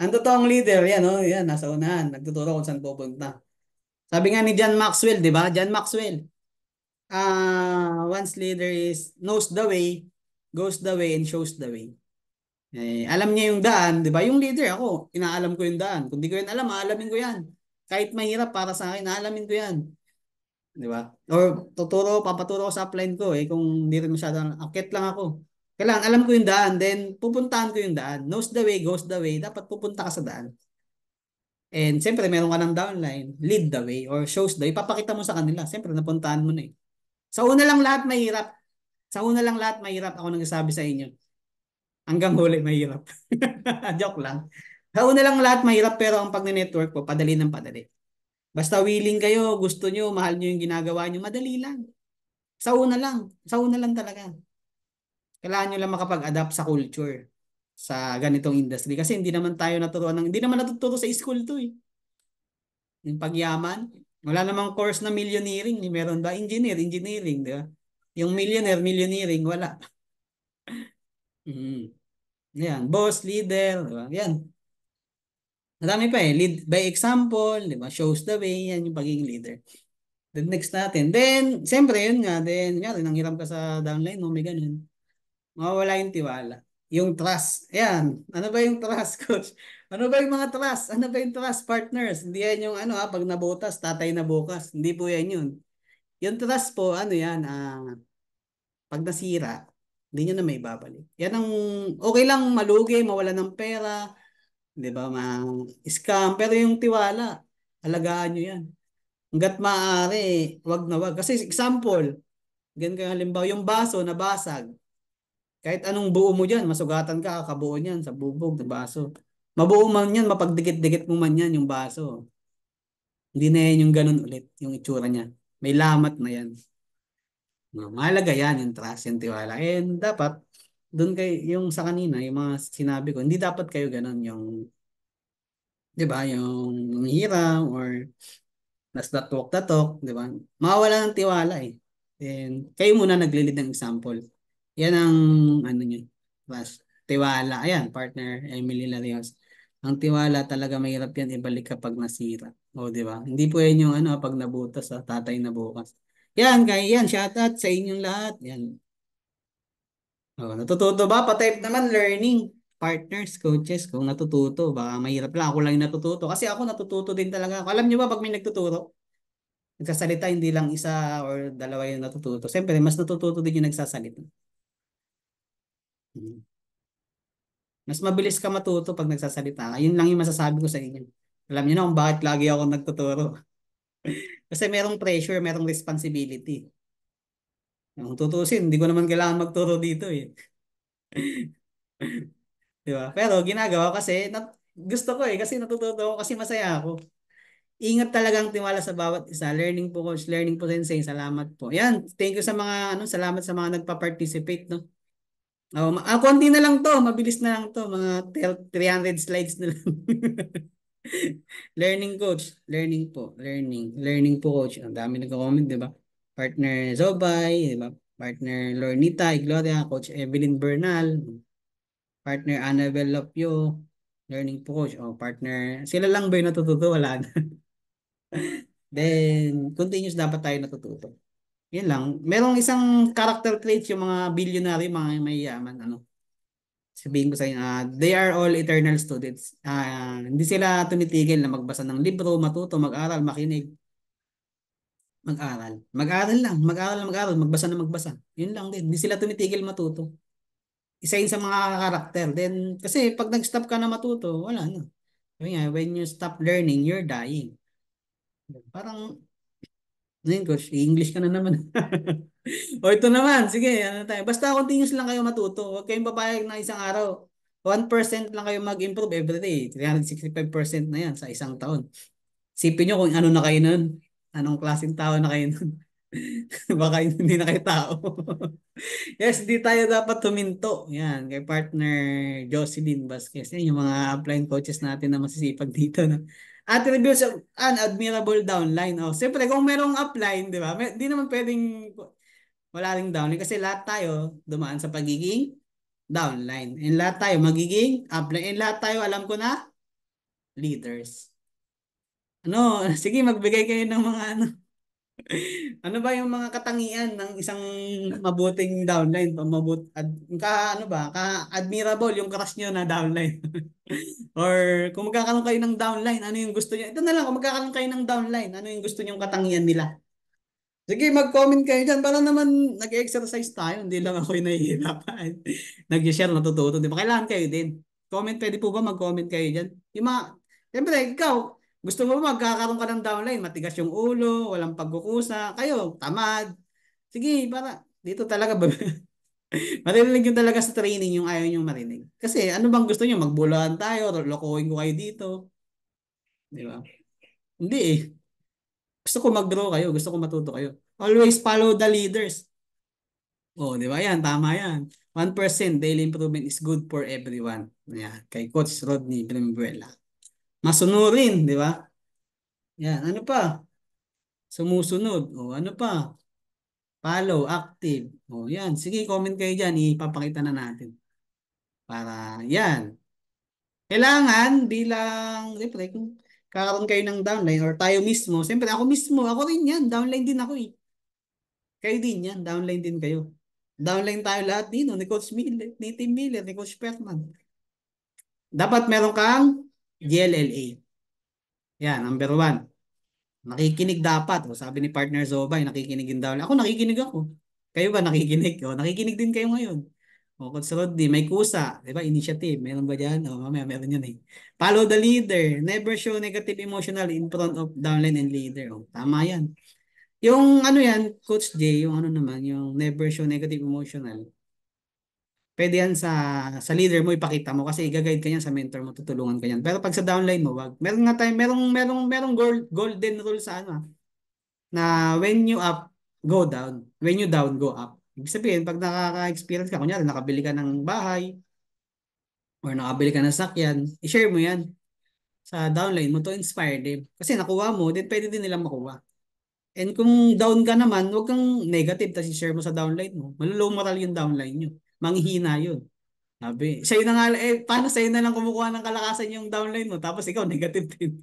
Ang totoong leader, yan, oh. Yan, nasa unahan. Nagtuturo kung saan pupunta. Sabi nga ni John Maxwell, di ba? John Maxwell. Once leader is knows the way, goes the way, and shows the way. Alam niya yung daan, di ba? Yung leader ako, inaalam ko yung daan. Kung di ko yun alam, aalamin ko yan. Kahit mahirap para sa akin, aalamin ko yan. Di ba? Or papaturo ko sa upline ko kung hindi rin masyadong, akit lang ako. Kailangan alam ko yung daan, then pupuntahan ko yung daan. Knows the way, goes the way, dapat pupunta ka sa daan. And siyempre, meron ka ng downline, lead the way, or shows the way, ipapakita mo sa kanila. Siyempre, napuntahan mo na eh. Sa una lang lahat mahirap. Sa una lang lahat mahirap, ako nagsasabi sa inyo. Hanggang huli mahirap. Joke lang. Sa una lang lahat mahirap pero ang pag-network po, padali ng padali. Basta willing kayo, gusto nyo, mahal nyo yung ginagawa nyo, madali lang. Sa una lang. Sa una lang talaga. Kailangan nyo lang makapag-adapt sa culture sa ganitong industry. Kasi hindi naman tayo naturuan hindi naman natuturo sa school to eh. Yung pagyaman. Wala namang course na millioneering. Meron ba? Engineering, di ba? Yung millionaire, wala. Mm. Yan. Boss, leader, di ba? Yan. Marami pa eh. Lead by example, di ba? Shows the way. Yan yung pagiging leader. Then next natin. Then, siyempre, yun nga. Then, yun, nanghiram ka sa downline, no? May ganun. Mawawala yung tiwala. Yung trust. Ayan. Ano ba yung trust, coach? Ano ba yung mga trust? Ano ba yung trust, partners? Hindi yan yung ano ha, pag nabutas, tatay na bukas. Hindi po yan yun. Yung trust po, ano yan, pag nasira, hindi nyo na may babalik. Yan ang, okay lang malugi, mawala ng pera, di ba, ma-scam, pero yung tiwala, alagaan nyo yan. Hanggat maaari, wag na wag. Kasi example, ganun kayo halimbawa, yung baso nabasag, kahit anong buo mo dyan, masugatan ka, kabuo niyan sa bubog ng baso. Mabuo man yan, mapagdikit-dikit mo man yan yung baso. Hindi na yan yung ganun ulit, yung itsura niya. May lamat na yan. No, mahalaga yan, yung trust, yung tiwala. And dapat, doon kay yung sa kanina, yung mga sinabi ko, hindi dapat kayo ganun, yung, di ba, yung hiram or last that talk, di ba? Mawawala ng tiwala eh. And kayo muna nagli-lead ng example. Yan ang ano nyo, trust. Tiwala. Ayan, partner Emily Larios. Ang tiwala talaga mahirap yan ibalik kapag nasira. O, di ba? Hindi po yan yung ano, pag nabutas sa tatay na bukas. Yan, kaya yan, shout out sa inyong lahat. Yan. O, natututo ba? Pa-type naman learning. Partners, coaches, kung natututo. Baka mahirap lang. Ako lang yung natututo. Kasi ako natututo din talaga. Alam nyo ba pag may nagtuturo? Nagsasalita, hindi lang isa or dalawa yung natututo. Siyempre, mas natututo din yung nagsasalita. Hmm. Mas mabilis ka matuto pag nagsasalita ka. Yun lang yung masasabi ko sa inyo. Alam niyo na kung bakit lagi ako nagtuturo. Kasi merong pressure, merong responsibility. Kung tutusin, hindi ko naman kailangan magturo dito eh. Di ba? Pero ginagawa kasi, gusto ko eh, kasi natututo ako, kasi masaya ako. Ingat talagang tiwala sa bawat isa. Learning po coach, learning po sensei. Salamat po. Yan, thank you sa mga salamat sa mga nagpa-participate, no. Oh, konti na lang to, mabilis na lang to, mga 300 slides na lang. Learning coach, learning po, learning po coach. Ang dami nagko-comment, 'di ba? Partner Zobay, 'di ba? Partner Lornita, Gloria, coach Evelyn Bernal, partner Annabel Lopio, learning po coach. Oh, partner, sila lang ba yung natututo? Wala na. Then, continuous dapat tayo natututo. Yan lang. Merong isang character traits yung mga billionaire, mga mayayaman, ano. Sabihin ko sa inyo, they are all eternal students. Hindi sila tumitigil na magbasa ng libro, matuto, mag-aral, makinig, mag-aral. Mag-aral lang, mag-aral, magbasa na magbasa. Yun lang din. Hindi sila tumitigil matuto. Isa yun sa mga karakter. Then, kasi pag nag-stop ka na matuto, wala na. Yun nga, when you stop learning, you're dying. Parang, ngayon coach, English ka na naman. O ito naman, sige, ano tayo. Basta continuous lang kayo matuto. Huwag kayong papayag na isang araw. 1% lang kayo mag-improve every day. 365% na yan sa isang taon. Sipin nyo kung ano na kayo nun. Anong klaseng tao na kayo nun. Baka hindi na kayo tao. Yes, di tayo dapat huminto. Yan, kay partner Jocelyn Vasquez. Yan yung mga upline coaches natin na masisipag dito. No? Attributes of an admirable downline. Oh, siyempre, kung merong upline, di ba? Di naman pwedeng wala ring downline kasi lahat tayo dumaan sa pagiging downline. And lahat tayo magiging upline. And lahat tayo, alam ko na, leaders. Ano, sige, magbigay kayo ng mga ano. Ano ba yung mga katangian ng isang mabuting downline? Ano ba? Ka-admirable yung crush nyo na downline. Or kung magkakaroon kayo ng downline, ano yung gusto nyo? Ito na lang, kung magkakaroon kayo ng downline, ano yung gusto nyo katangian nila? Sige, mag-comment kayo dyan. Para naman nag-exercise tayo. Hindi lang ako yung nahihirapan. Nag-share, natututo. Di ba? Kailangan kayo din. Comment, pwede po ba mag-comment kayo dyan? Yung mga, siyempre, ikaw, gusto mo ba magkakaroon ka ng downline? Matigas yung ulo, walang pagkukusa. Kayo, tamad. Sige, para, dito talaga. Maririnig nyo talaga sa training yung ayaw nyo marinig. Kasi ano bang gusto nyo? Magbulaan tayo, lokohin ko kayo dito. Di ba? Hindi eh. Gusto ko mag-grow kayo, gusto ko matuto kayo. Always follow the leaders. Oh, di ba yan? Tama yan. 1% daily improvement is good for everyone. Yan, kay Coach Rodney Brimuela. Masunurin, di ba? Yan, ano pa? Sumusunod. O, ano pa? Follow, active. O, yan. Sige, comment kayo dyan. Ipapakita na natin. Para, yan. Kailangan bilang, siyempre, kung kakaroon kayo ng downline or tayo mismo, siyempre ako mismo, ako rin yan. Downline din ako eh. Kayo din yan. Downline din kayo. Downline tayo lahat dito. Ni Coach Miller, ni Tim Miller, ni Coach Perman. Dapat meron kang GLLA. Yan, number one. Nakikinig dapat. O, sabi ni partner Zobay, nakikinig din daw. Ako nakikinig ako. Kayo ba nakikinig? O, nakikinig din kayo ngayon. O, Coach Rodney, may kusa. Diba? Initiative. Meron ba dyan? O, mamaya meron yun eh. Follow the leader. Never show negative emotional in front of downline and leader. O, tama yan. Yung ano yan, Coach J, yung ano naman, yung never show negative emotional. Pwede yan sa leader mo ipakita mo kasi i-guide ka yan sa mentor mo, tutulungan ka yan. Pero pag sa downline mo, wag. Meron nga tayo, merong golden rule sa ano, na when you up, go down. When you down, go up. Ibig sabihin, pag nakaka-experience ka, kunyari, nakabili ka ng bahay or nakabili ka ng sakyan, i-share mo yan sa downline mo to inspire them. Kasi nakuha mo, then pwede din nilang makuha. And kung down ka naman, huwag kang negative tapos i-share mo sa downline mo. Malolow moral yung downline nyo. Manghihina yun. Sabi, sa'yo na nga, paano sa'yo na lang kumukuha ng kalakasan yung downline mo, tapos ikaw negative din.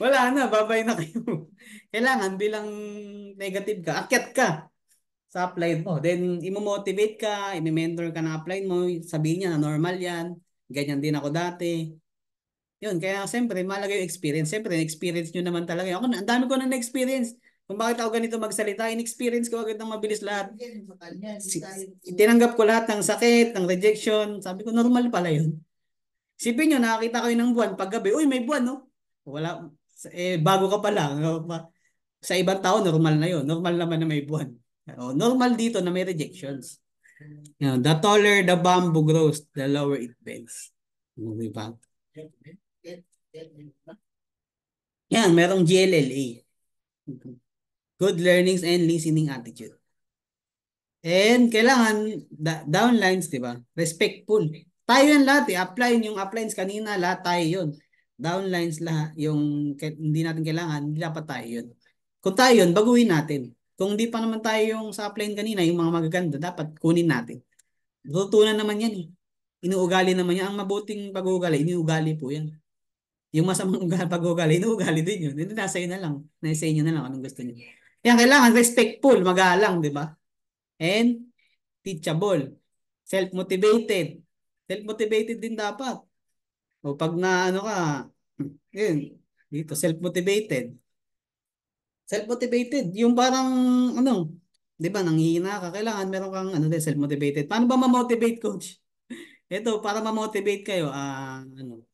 Wala na, babay na kayo. Kailangan bilang negative ka, akyat ka sa upline mo. Then, imo-motivate ka, imi-mentor ka ng upline mo, sabihin niya na normal yan, ganyan din ako dati. Yun, kaya siyempre, malaga yung experience. Siyempre, experience nyo naman talaga. Ako, ang dami ko na na-experience. Kung bakit ako ganito magsalita, in-experience ko agad ng mabilis lahat. Tinanggap ko lahat ng sakit, ng rejection. Sabi ko, normal pala yun. Sipin nyo, nakakita kayo ng buwan paggabi. Uy, may buwan, no? Wala, bago ka pa lang. Sa ibang tao, normal na yun. Normal naman na may buwan. Normal dito na may rejections. The taller the bamboo grows, the lower it bends. Diba? Yan, merong GLLA. Good learnings and listening attitude. And kailangan downlines, 'di ba? Respectful. Tayo yan lahat eh. Yung uplines kanina, lahat tayo 'yun. Downlines lahat, yung hindi natin kailangan, hindi dapat tayo 'yun. Kung tayo 'yun, baguhin natin. Kung hindi pa naman tayo yung sa upline kanina, yung mga magaganda, dapat kunin natin. Tutunan naman yan eh. Inuugali naman yan. Ang mabuting pag-uugali, iniugali po yan. Yung masamang pag-uugali, inuugali din yun. Hindi, nasa inyo na lang. Nasa inyo na lang anong gusto niyo. Yan, kailangan respectful, magalang, di ba? And teachable. Self-motivated. Self-motivated din dapat. O pag na ano ka, yun, dito, self-motivated. Self-motivated. Yung parang, ano, di ba, nanghihina ka. Kailangan meron kang, ano din, self-motivated. Paano ba ma-motivate, coach? Ito, para ma-motivate kayo, ano,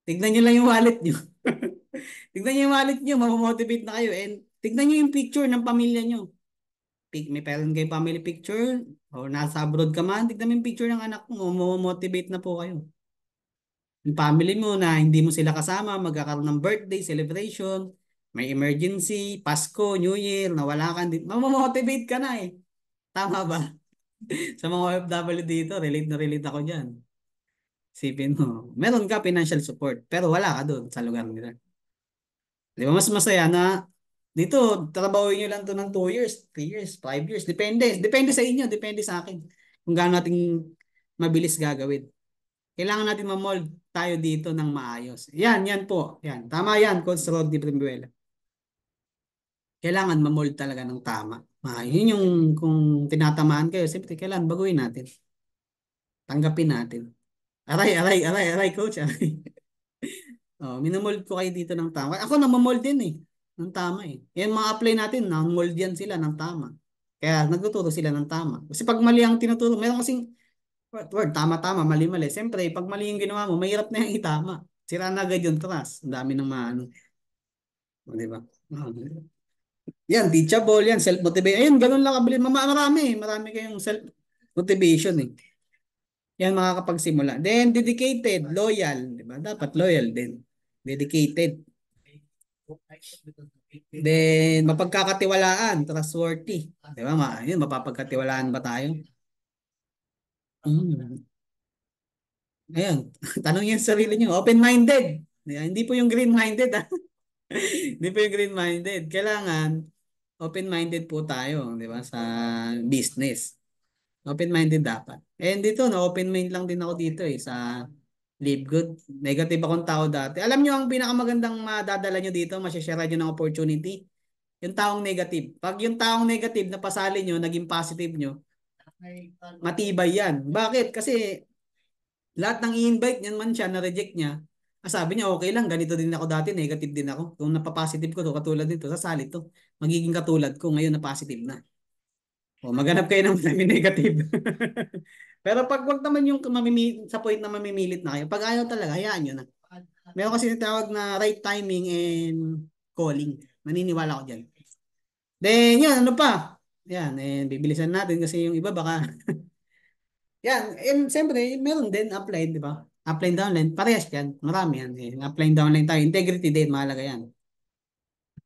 tignan nyo lang yung wallet nyo. Tignan nyo yung wallet nyo, ma-motivate na kayo. And tignan nyo yung picture ng pamilya nyo. May parent kayo family picture, o nasa abroad ka man, tignan mo yung picture ng anak mo, ma-motivate na po kayo. Yung family mo na hindi mo sila kasama, magkakaroon ng birthday, celebration, may emergency, Pasko, New Year, nawala ka, ma-motivate ka na eh. Tama ba? Sa mga OFW dito, relate na relate ako dyan. Sipin mo, meron ka financial support, pero wala ka doon sa lugar nila. Di ba mas masaya na dito, trabahoin nyo lang to ng 2 years, 3 years, 5 years. Depende. Depende sa inyo, depende sa akin. Kung gaano natin mabilis gagawin. Kailangan natin ma-mold tayo dito ng maayos. Yan po. Yan. Tama yan, Coach Rodney Primuela. Kailangan ma-mold talaga ng tama. Yun yung kung tinatamaan kayo, siyempre kailangan baguhin natin. Tanggapin natin. Aray, coach. Aray. Oh, minamold ko kayo dito ng tama. Ako namamold din eh. Ng tama eh. Yan mga apply natin, na-mold yan sila ng tama. Kaya nagtuturo sila ng tama. Kasi pag mali ang tinuturo, meron kasing word, tama-tama, mali-mali. Siyempre, pag mali yung ginawa mo, mahirap na yung itama. Sira na agad yung trust. Ang dami ng maano. O, di ba? Oh, Yan, teachable, yan, self-motivation. Ayun, ganun lang kabili. Marami kayong self-motivation eh. Yan makakapagsimula. Then, dedicated, loyal. Di ba? Dapat loyal din. Dedicated. Then, mapagkakatiwalaan, trustworthy. Di ba? Yun, mapapagkatiwalaan ba tayo? Mm. Ayan, tanong yung sarili nyo. Open-minded. Ayan, hindi po yung green-minded. Ah. Hindi po yung green-minded. Kailangan, open-minded po tayo, di ba, sa business. Open-minded dapat. And dito, no, open mind lang din ako dito eh, sa Live Good. Negative akong tao dati. Alam nyo, ang pinakamagandang madadala nyo dito, masyashare nyo ng opportunity, yung taong negative. Pag yung taong negative na pasali nyo, naging positive nyo, matibay yan. Bakit? Kasi lahat ng i-invite niyan man siya, na-reject niya, sabi niya, okay lang, ganito din ako dati, negative din ako. Kung napapositive ko to, katulad nito, sasali to. Magiging katulad ko ngayon na positive na. O, maghanap kayo ng maraming negative. Pero pag wag naman yung sa point na mamimilit na kayo, pag ayaw talaga, hayaan nyo na. Meron kasi tinatawag na right timing and calling. Naniniwala ko dyan. Then, yan, ano pa? Yan, bibilisan natin kasi yung iba baka yan, and siyempre, meron din upline, di ba? Upline, downline, parehas yan. Marami yan. Upline, downline tayo. Integrity din, mahalaga yan.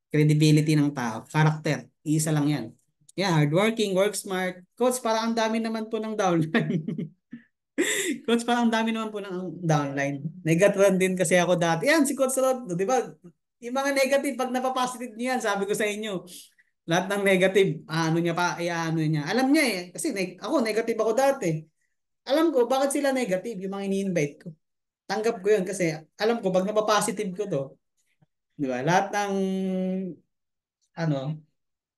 Credibility ng tao. Character. Isa lang yan. Yeah, hardworking, work smart. Coach, parang ang dami naman po ng downline. Coach, parang ang dami naman po ng downline. Negative din kasi ako dati. Yan, si Coach Rod, di ba? Yung mga negative, pag napapositive niya yan, sabi ko sa inyo, lahat ng negative, ano niya pa, ano niya. Alam niya eh, kasi ako, negative ako dati. Alam ko, bakit sila negative, yung mga ini-invite ko. Tanggap ko yun kasi alam ko, pag napapositive ko to, di ba, lahat ng, ano,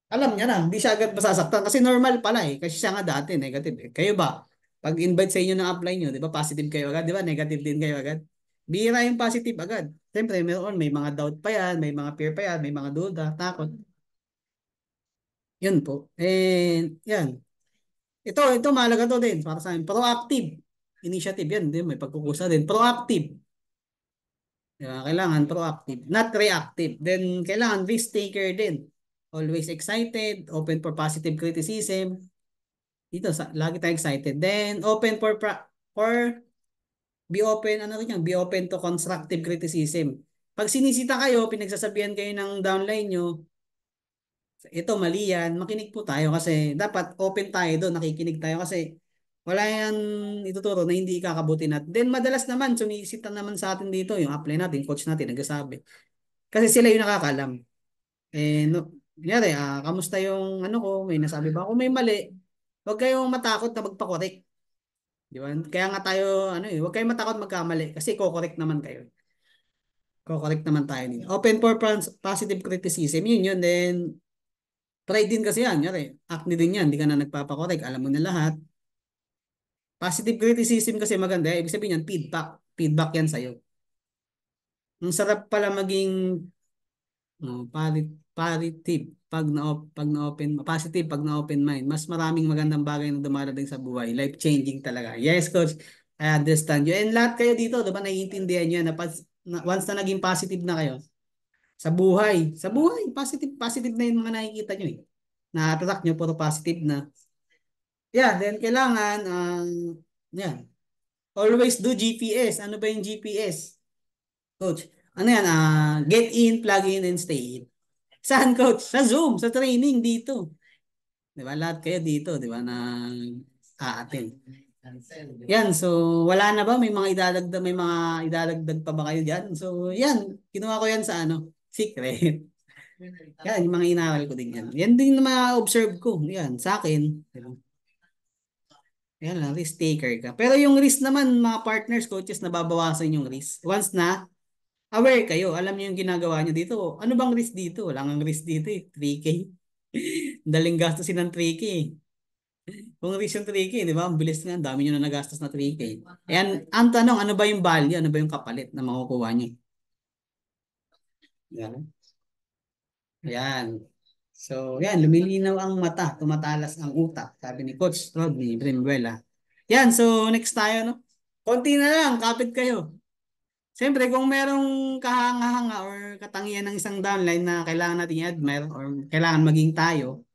alam niya na, hindi siya agad masasaktan kasi normal pala eh, kasi siya nga dati negative eh. Kayo ba? Pag invite sa inyo ng upline nyo, di ba, positive kayo agad, di ba, negative din kayo agad. Bihira yung positive agad. Siyempre, may mga doubt pa yan, may mga fear pa yan, may mga duda, takot. Yun po. And, yan. Ito mahalaga to din para sa akin. Proactive. Initiative yan, din may pagkukusa din. Proactive. Kailangan proactive, not reactive. Then, kailangan risk taker din. Always excited, open for positive criticism. Dito, lagi tayo excited. Then, open for be open, ano rin yan? Be open to constructive criticism. Pag sinisita kayo, pinagsasabihan kayo ng downline nyo, ito mali yan, makinig po tayo kasi dapat open tayo doon, nakikinig tayo kasi wala yan ituturo na hindi ikakabuti natin. Then madalas naman, sumisita naman sa atin dito, yung apply natin, coach natin, nagsasabi. Kasi sila yung nakakalam. No, kunyari, kamusta yung ano ko, may nasabi ba? Kung may mali, huwag kayong matakot na magpa-correct. Di ba? Kaya nga tayo, huwag kayong matakot magkamali kasi ko-correct naman kayo. Ko-correct naman tayo dito. Open for positive criticism, yun. Then, pride din kasi yan. Kunyari, acne din yan, hindi ka na nagpapakorek, alam mo na lahat. Positive criticism kasi maganda, ibig sabihin yan, feedback. Feedback yan sa'yo. Ang sarap pala maging positive pag na open positive pag na open mind. Mas maraming magandang bagay na dumarating sa buhay. Life changing talaga. Yes, coach. I understand you. And lahat kayo dito, 'di ba, naiintindihan niyo once na naging positive na kayo sa buhay, positive na yung mga nakikita niyo eh. Na-attract niyo puro positive na. Yeah, then kailangan yeah. Always do GPS. Ano ba yung GPS? Coach, ano yan? Get in, plug in, and stay in. Saan, coach? Sa Zoom, sa training dito. Di ba? Lahat kayo dito, di ba, na aatin. Yan, so wala na ba? May mga idadagdag pa ba kayo dyan? So, yan. Kinuha ko yan sa secret. Yan, yung mga inaral ko din yan. Yan din na ma-observe ko. Yan, sa akin. Diba? Yan lang, risk taker ka. Pero yung risk naman, mga partners, coaches, nababawasan yung risk. Once na aware kayo, alam niyo yung ginagawa niyo dito. Ano bang risk dito? Wala nang risk dito eh. 3K. Daling gastusin ng 3K. Kung risk yung 3K, di ba? Ang bilis nga, ang dami niyo na nagastos na 3K. Ayan, ang tanong, ano ba yung value? Ano ba yung kapalit na makukuha niyo? Yan. Ayan. So, yan, lumilinaw ang mata, tumatalas ang utak, sabi ni Coach Rodney Brimuela. Yan, so next tayo, no? Konti na lang, kapit kayo. Siyempre, kung merong kahanga-hanga or katangian ng isang downline na kailangan natin i-admire or kailangan maging tayo,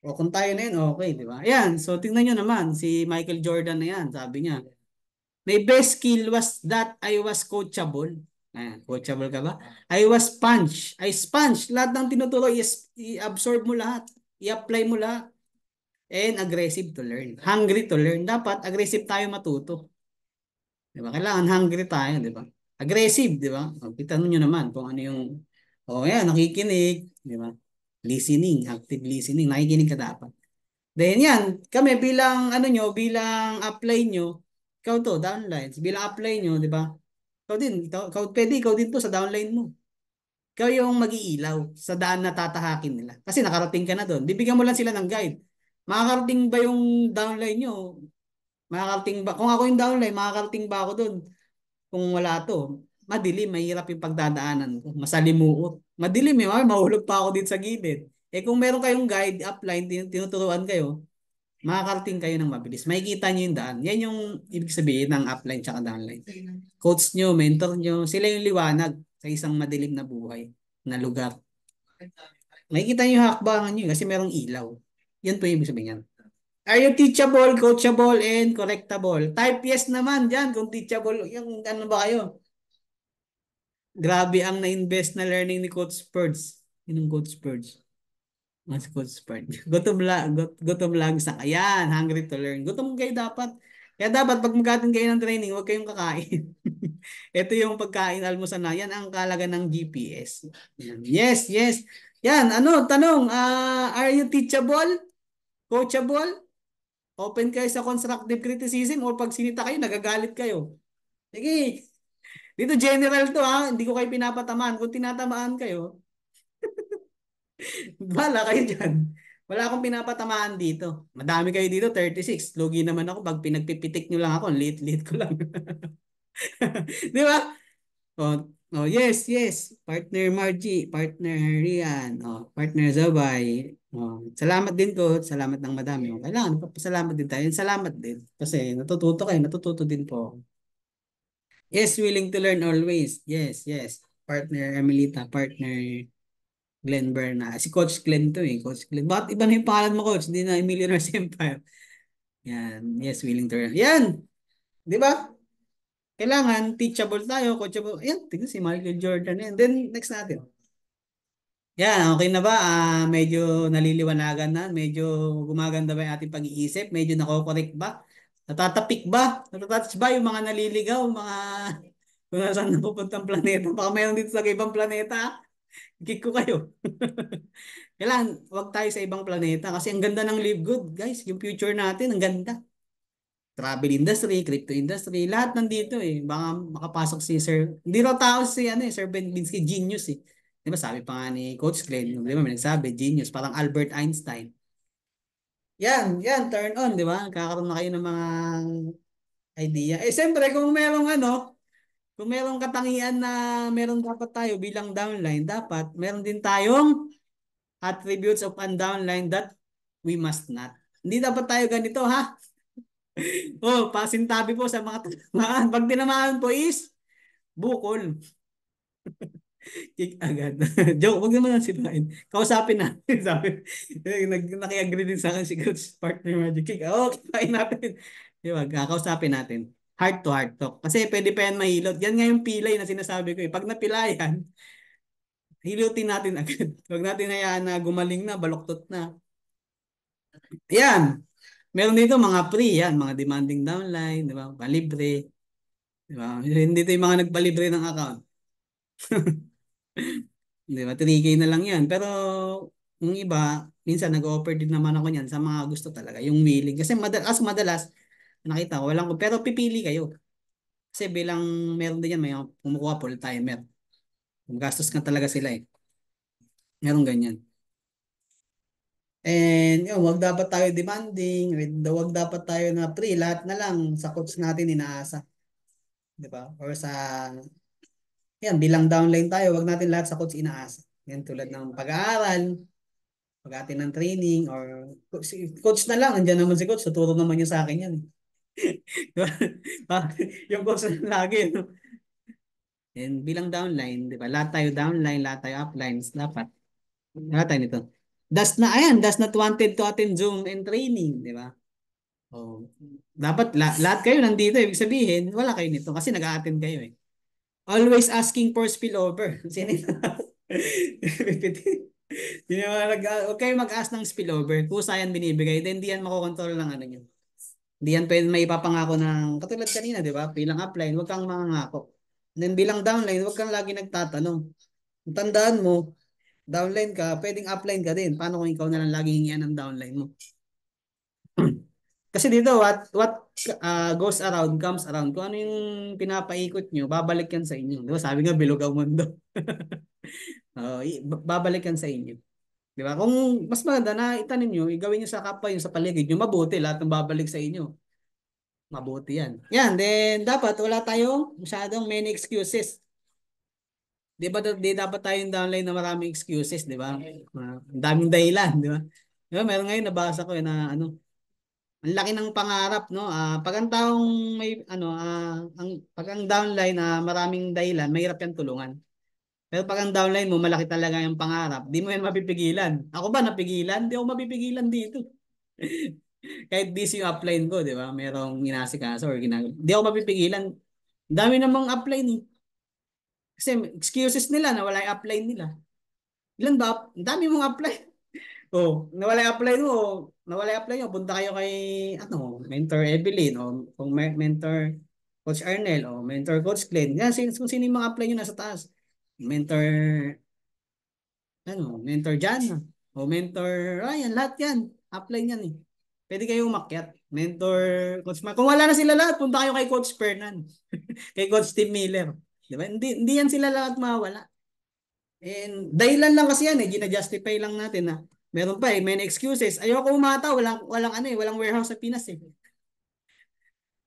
o kung tayo na yun, okay, di ba? Ayan, so tingnan nyo naman, si Michael Jordan na yan, sabi niya, my best skill was that I was coachable. Ayan, coachable ka ba? I was sponge. I sponge. Lahat ng tinuturo, i-absorb mo lahat. I-apply mo lahat. And aggressive to learn. Hungry to learn. Dapat aggressive tayo matuto. Di ba? Kailangan hungry tayo, di ba? Aggressive, di ba? O, kita nyo naman kung ano yung, oh yan, nakikinig, di ba? Listening, active listening, nakikinig ka dapat. Then yan, kami bilang ano nyo, bilang apply nyo, ikaw to, downlines, bilang apply nyo, di ba? Ikaw din to sa downline mo. Ikaw yung mag-iilaw sa daan na tatahakin nila. Kasi nakarating ka na doon. Bibigyan mo lang sila ng guide. Makakarating ba yung downline nyo? Makakarating ba? Kung ako yung downline, makakarating ba ako doon? Kung wala to, madilim, mahirap yung pagdadaanan ko. Masalimuot. Madilim eh, mahulog pa ako din sa gilid. Eh kung meron kayong guide, upline, tinuturuan kayo, makakarating kayo ng mabilis. Makikita nyo yung daan. Yan yung ibig sabihin ng upline tsaka downline. Coach nyo, mentor nyo, sila yung liwanag sa isang madilim na buhay na lugar. Makikita nyo yung hakbangan nyo kasi merong ilaw. Yan po yung ibig sabihin yan. Are you teachable, coachable, and correctable? Type yes naman dyan kung teachable. Yung ano ba kayo? Grabe ang na-invest na learning ni Coach Spurge. Yun yung Coach Spurge. Mas Coach Spurge. Gutom lang sa ayan, hungry to learn. Gutom kayo dapat. Kaya dapat pag mag-attend kayo ng training, huwag kayong kakain. Ito yung pagkain almusal na. Yan ang kalaga ng GPS. Yan. Yes, yes. Yan, ano, tanong. Are you teachable? Coachable? Open kayo sa constructive criticism o pag sinita kayo, nagagalit kayo. Sige. Dito general to ha. Hindi ko kayo pinapatamaan. Kung tinatamaan kayo, bala kayo dyan. Wala akong pinapatamaan dito. Madami kayo dito, 36. Lugi naman ako pag pinagpipitik nyo lang ako. Lit-lit ko lang. Di ba? Oh, oh, yes, yes. Partner Margie, partner Rian, oh, partner Zabay. Oh, salamat din ko. Salamat ng madami. Oh, kailangan papasalamat din tayo. Salamat din. Kasi natututo kayo. Natututo din po. Yes, willing to learn always. Yes, yes. Partner Emelita, partner Glenn Berna. Si Coach Glenn to eh. Coach Glenn. Bakit iba na yung pangalan mo, Coach? Hindi na Millionaires Empire. Yan. Yes, willing to learn. Yan. Di ba? Kailangan teachable tayo, coachable. Yan, tignan si Michael Jordan. And then, next natin. Yan, okay na ba? Medyo naliliwanagan na. Medyo gumaganda ba yung ating pag-iisip? Medyo nakokorek ba? Natatapik ba? Natatouch ba yung mga naliligaw? Mga kung nasaan na pupuntang planeta? Baka mayroon dito sa ibang planeta. Kick ko kayo. Kailangan, wag tayo sa ibang planeta kasi ang ganda ng live good, guys. Yung future natin, ang ganda. Travel industry, crypto industry, lahat nandito eh. Baka makapasok si Sir, hindi raw tao si ano eh, Sir Ben Binsky, genius eh. Di ba sabi pa nga ni Coach Glenn, di ba may nagsabi, genius, parang Albert Einstein. Yan, turn on, di ba? Kakaroon na kayo ng mga idea. Eh, siyempre, kung merong katangian na meron dapat tayo bilang downline, dapat meron din tayong attributes of a downline that we must not. Hindi dapat tayo ganito, ha? Oh, pasintabi po sa mga tinamaan. Pag tinamaan po is bukol. Kick agad. Joke, wag naman ang sipain. Kausapin natin. Sabi, naki-agree din sa akin si Coach Partner Magic Kick. Oh, kipain natin. Di ba? Kakausapin natin. Heart to heart talk. Kasi pwede pa yan mahilot. Yan nga yung pilay na sinasabi ko. Eh. Pag napilayan, hilutin natin agad. Huwag natin hayaan na gumaling na, baloktot na. Yan. Meron dito mga free yan, mga demanding downline, di ba? Palibre. Di ba? Hindi ito yung mga nagpalibre ng account. Di ba? 3K na lang yan. Pero yung iba, minsan nag-offer din naman ako yan sa mga gusto talaga. Yung willing. Kasi madalas, nakita ko, walang, pero pipili kayo. Kasi bilang meron din yan, may kumukuha full timer. Gastos ka talaga sila eh. Meron ganyan. And yun, wag dapat tayo demanding, wag dapat tayo na free, lahat na lang sa coach natin inaasa. Di ba? Or sa, yan, bilang downline tayo, wag natin lahat sa coach inaasa. Yan tulad ng pag-aaral, pag-atin ng training, or coach na lang, nandiyan naman si coach, tuturo naman niya sa akin yan. Di ba? Yung coach na lagi, no? And bilang downline, di ba? Lahat tayo downline, lahat tayo uplines, dapat. Lahat tayo nito. Does not wanted to attend Zoom and training, di ba? Oh, dapat lahat kayo nandito, ibig sabihin, wala kayo nito kasi nag-a-attend kayo eh. Always asking for spillover. Sino yun? Yun yung huwag kayo mag-ask ng spillover. Kusa yan binibigay. Then, di yan makokontrol ng ano nyo. Di yan pwede may ipapangako ng, katulad kanina, di ba? Bilang upline, huwag kang mangangako. Then, bilang downline, huwag kang lagi nagtatanong. Tandaan mo, downline ka, pwedeng upline ka din. Paano kung ikaw na lang lagi hingian ng downline mo? Kasi dito, what goes around comes around. Kung ano yung pinapaikot nyo, babalik yan sa inyo. Di ba? Sabi nga, bilog ang mundo. Babalik yan sa inyo. Di ba? Kung mas maganda na itanim nyo, igawin nyo sa kapwa yung sa paligid nyo, mabuti. Lahat ng babalik sa inyo. Mabuti yan. Yan, then dapat wala tayong masyadong many excuses. Di ba, di dapat tayong downline na maraming excuses, di ba? Ang daming dahilan, di ba? Di ba, meron ngayon nabasa ko na ano, ang laki ng pangarap, no? Pag ang taong may ano, pag ang downline na maraming dahilan, mahirap yan tulungan. Pero pag ang downline mo malaki talaga yung pangarap, di mo yan mapipigilan. Ako ba napigilan? Di ako mapipigilan dito. Kahit busy yung upline ko, di ba? Merong inasikaso or ginagawa. Di ako mapipigilan. Dami namang upline eh. Kasi excuses nila na wala yung upline nila. Ilan ba? Ang dami mong upline. Oh, nawala yung apply mo, nawala yung apply mo, punta kayo kay ano, Mentor Evelyn o kung Mentor Coach Arnel o Mentor Coach Glenn. Yan, kung sino yung mga apply nyo nasa taas. Mentor, ano, Mentor Jan o Mentor Ryan, lahat yan. Apply niyan eh. Pwede kayo umakyat. Mentor Coach Mark. Kung wala na sila lahat, punta kayo kay Coach Fernan. Kay Coach Tim Miller. Di ba? Hindi yan sila lahat mawala. And dahilan lang kasi yan eh, gina-justify lang natin na meron pa eh, may excuses. Ayoko umata, walang ano eh, walang warehouse sa Pinas eh.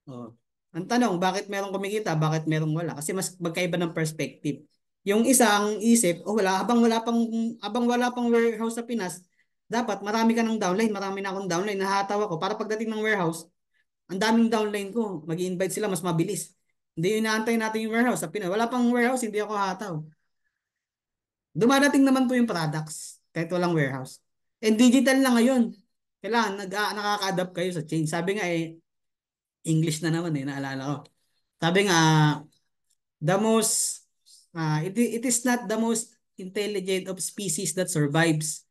Oh. Ang tanong, bakit merong kumikita, bakit merong wala? Kasi mas magkaiba ng perspective. Yung isang isip, oh wala, habang wala pang warehouse sa Pinas, dapat marami ka ng downline, marami na akong downline, nahataw ako para pagdating ng warehouse, ang daming downline ko, mag-i-invite sila mas mabilis. Hindi yung inaantay natin yung warehouse sa Pinas. Wala pang warehouse, hindi ako hataw. Dumadating naman po yung products kahit walang warehouse. And digital na ngayon. Kailangan nakaka-adapt kayo sa change. Sabi nga eh, English na naman eh, naalala ko. Sabi nga, the most, it is not the most intelligent of species that survives,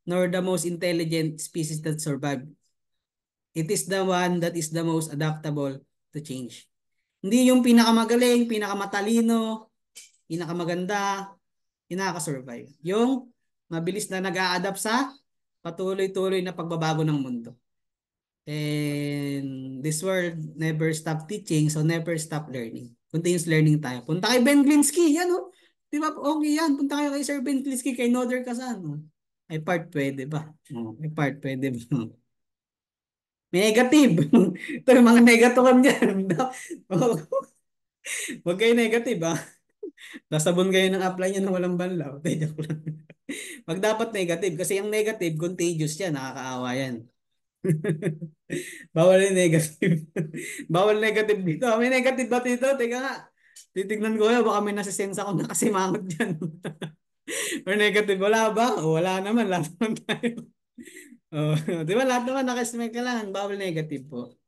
nor the most intelligent species that survive. It is the one that is the most adaptable to change. Hindi yung pinakamagaling, pinakamatalino, pinakamaganda, yung nakaka-survive. Yung mabilis na nag-a-adapt sa patuloy-tuloy na pagbabago ng mundo. And this world never stop teaching, so never stop learning. Continuous learning tayo. Punta kay Ben Glinsky, yan o. Di ba? Okay yan. Punta kayo kay Sir Ben Glinsky, kay Noder Kasano. Ay part pwede ba? Ay part pwede ba? Negative. Ito yung mga negative dyan. Huwag kayo negative ha. Nasabon kayo ng apply nyo na walang banlaw. Joke lang. Wag dapat negative kasi yung negative contagious yan, nakakaawa yan. Bawal yung negative. Bawal negative dito. May negative ba dito? Teka nga. Titignan ko yan. Baka may nasisense ako na kasi mangot dyan. Or negative. Wala ba? O, wala naman. Lahat naman tayo. Oh, di ba lahat naman nakasmell ka lang. Bawal negative po.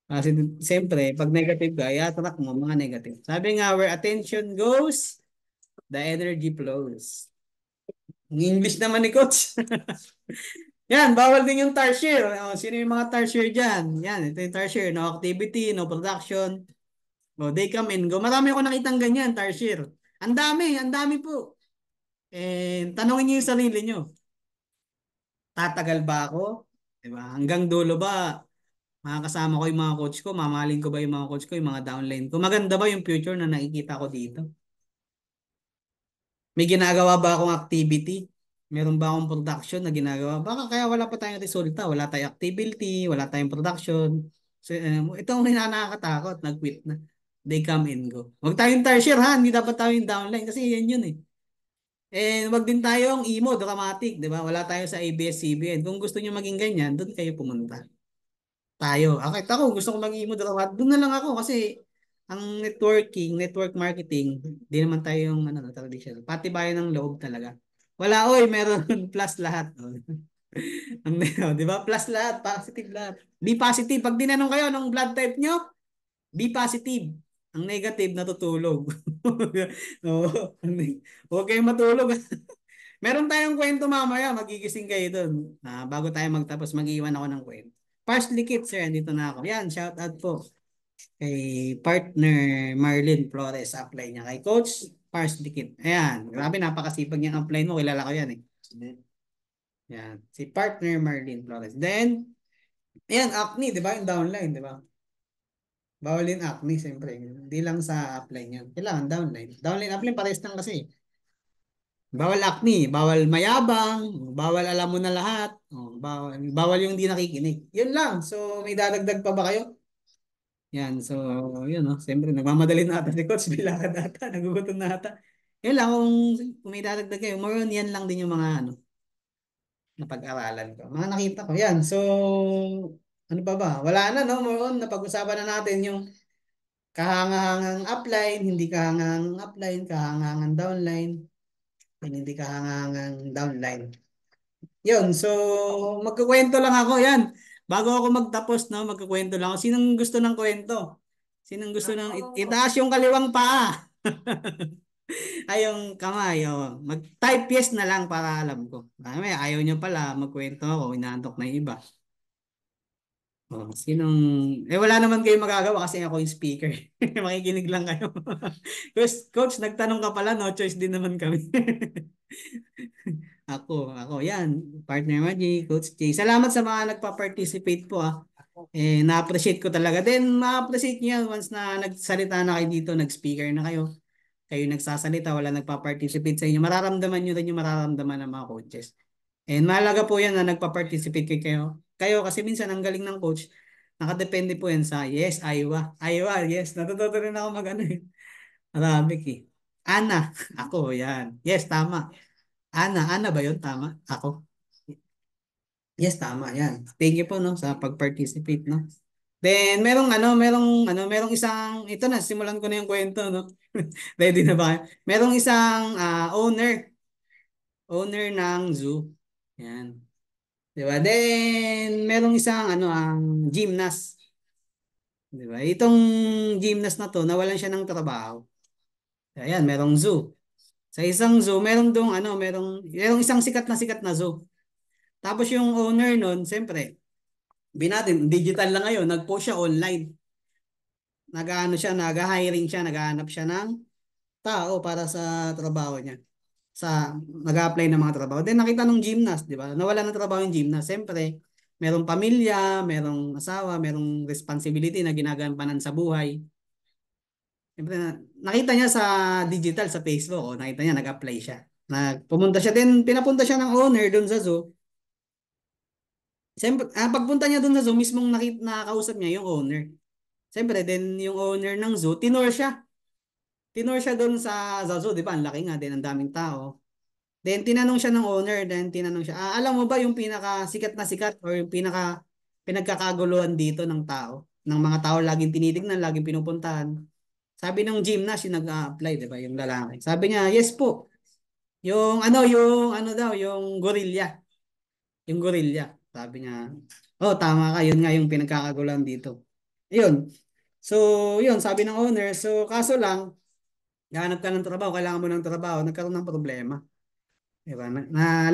Kasi siyempre, pag negative ka, i-attract mo mga negative. Sabi nga, where attention goes, the energy flows. Ang English naman ni Coach. Yan, bawal din yung tarsier. Sino yung mga tarsier dyan? Yan, ito yung tarsier. No activity, no production. They come and go. Marami ako nakitang ganyan, tarsier. Ang dami po. And tanongin niyo yung sarili niyo. Tatagal ba ako? Diba? Hanggang dulo ba? Makakasama ko yung mga coach ko? Mamahalin ko ba yung mga coach ko, yung mga downline ko? Maganda ba yung future na nakikita ko dito? May ginagawa ba akong activity? Meron ba akong production na ginagawa? Baka kaya wala pa tayong resulta. Wala tayong activity, wala tayong production. So, ito ang nakakatakot. Nag-quit na. They come and go. Huwag tayong tarsier ha. Hindi dapat tayong downline kasi yan yun eh. And wag din tayong emo, dramatic. Di ba? Wala tayo sa ABS-CBN. Kung gusto niyo maging ganyan, doon kayo pumunta. Tayo. Ako gusto ko mag-emo, dramatic. Doon na lang ako kasi ang network marketing, di naman tayo yung ano, traditional. Pati bayan ng loob talaga. Wala, oy, meron plus lahat. Oh. Ang, di ba? Plus lahat, positive lahat. Be positive. Pag tinanong kayo ng blood type nyo, be positive. Ang negative, natutulog. Oo. Huwag kayong matulog. Meron tayong kwento mamaya, magigising kayo doon. Bago tayo magtapos, mag-iwan ako ng kwento. Parsley Kit, sir, dito na ako. Yan, shout out po kay partner Marlene Flores, apply niya. Kay Coach Parsley Kit. Ayan, grabe, napakasipag niyang apply mo. Kilala ko yan eh. Yan, si partner Marlene Flores. Then, ayan, acne, di ba? Yung downline, di ba? Bawal yung acne, siyempre. Hindi lang sa apply niya. Kailangan downline. Downline, apply, parehas lang kasi. Bawal acne, bawal mayabang, bawal alam mo na lahat. Oh, bawal yung hindi nakikinig. Yun lang. So, may dadagdag pa ba kayo? Yan, so, yun, no? Siyempre, nagmamadali na ata si Coach. Bilakad ata, nagugutom na ata. Yun lang, kung may dadagdag kayo, more on yan lang din yung mga, ano, napag-aralan ko. Mga nakita ko. Yan, so, ano pa ba? Wala na, no? More on, napag-usapan na natin yung kahangahangang upline, hindi kahangahangang upline, kahangahangang downline, and hindi kahangahangang downline. Yun, so, magkukwento lang ako. Yan, bago ako magtapos, no, magkukwento lang ako. Sinong gusto ng kwento? Sinong gusto ng itaas yung kaliwang paa? Ay, yung kamay. Oh. Mag-type yes na lang para alam ko. Ayaw nyo pala, magkwento ako. Inaantok na yung iba. Oh, wala naman kayo magagawa kasi ako yung speaker. Makikinig lang kayo. Coach, nagtanong ka pala, no choice din naman kami. Yan. Partner Maggie, Coach J. Salamat sa mga nagpa-participate po ah. Na-appreciate ko talaga. Then, ma-appreciate niyo yan once na nagsalita na kayo dito, nag-speaker na kayo. Kayo nagsasalita, wala nagpa-participate sa inyo. Mararamdaman nyo rin yung mararamdaman ng mga coaches. And mahalaga po yan na nagpa-participate kayo. Kayo kasi minsan ang galing ng coach, nakadepende po yan sa yes, Iowa. Iowa, yes. Natututo rin ako mag-ano eh. Arabic eh. Ana, ako, yan. Yes, tama. Ana ba yun? Tama. Ako. Yes, tama. Yan. Thank you po no sa pag-participate no. Then merong isang ito na simulan ko na yung kwento no. Ready na ba kayo? Merong isang owner ng zoo. Yan. 'Di ba? Then merong isang ang gymnast. 'Di ba? Itong gymnast na to nawalan siya ng trabaho. Ayan, merong zoo. Sa isang zoo, merong isang sikat na zoo. Tapos yung owner nun, siyempre, binatin, digital lang ngayon, nag-post siya online. Nag-hiring siya, naghahanap siya ng tao para sa trabaho niya. Nag-apply ng mga trabaho. Then nakita nung gymnast, di ba? Nawala ng trabaho yung gymnast. Siyempre, merong pamilya, merong asawa, merong responsibility na ginagampanan sa buhay. Siyempre, nakita niya sa digital, sa Facebook, nakita niya, nag-apply siya. Pumunta siya din, pinapunta siya ng owner doon sa zoo. Siyempre, pagpunta niya doon sa zoo, mismong nakakausap niya yung owner. Siyempre, then yung owner ng zoo, tinor siya. Tinor siya doon sa zoo, di ba? Ang laki nga din, ang daming tao. Then tinanong siya ng owner, then tinanong siya, alam mo ba yung pinaka sikat na sikat or yung pinaka pinagkakaguluhan dito ng tao? Ng mga tao laging tinitignan, laging pinupuntahan. Sabi ng gymnast, yung nag-a-apply, di ba? Yung lalaki. Sabi niya, yes po. Yung gorilla. Yung gorilla. Sabi niya, oh, tama ka, yun nga yung pinagkakaguluhan dito. Yun. So, yun, sabi ng owner, so kaso lang, gahanap ka ng trabaho, kailangan mo ng trabaho, nagkaroon ng problema. Diba?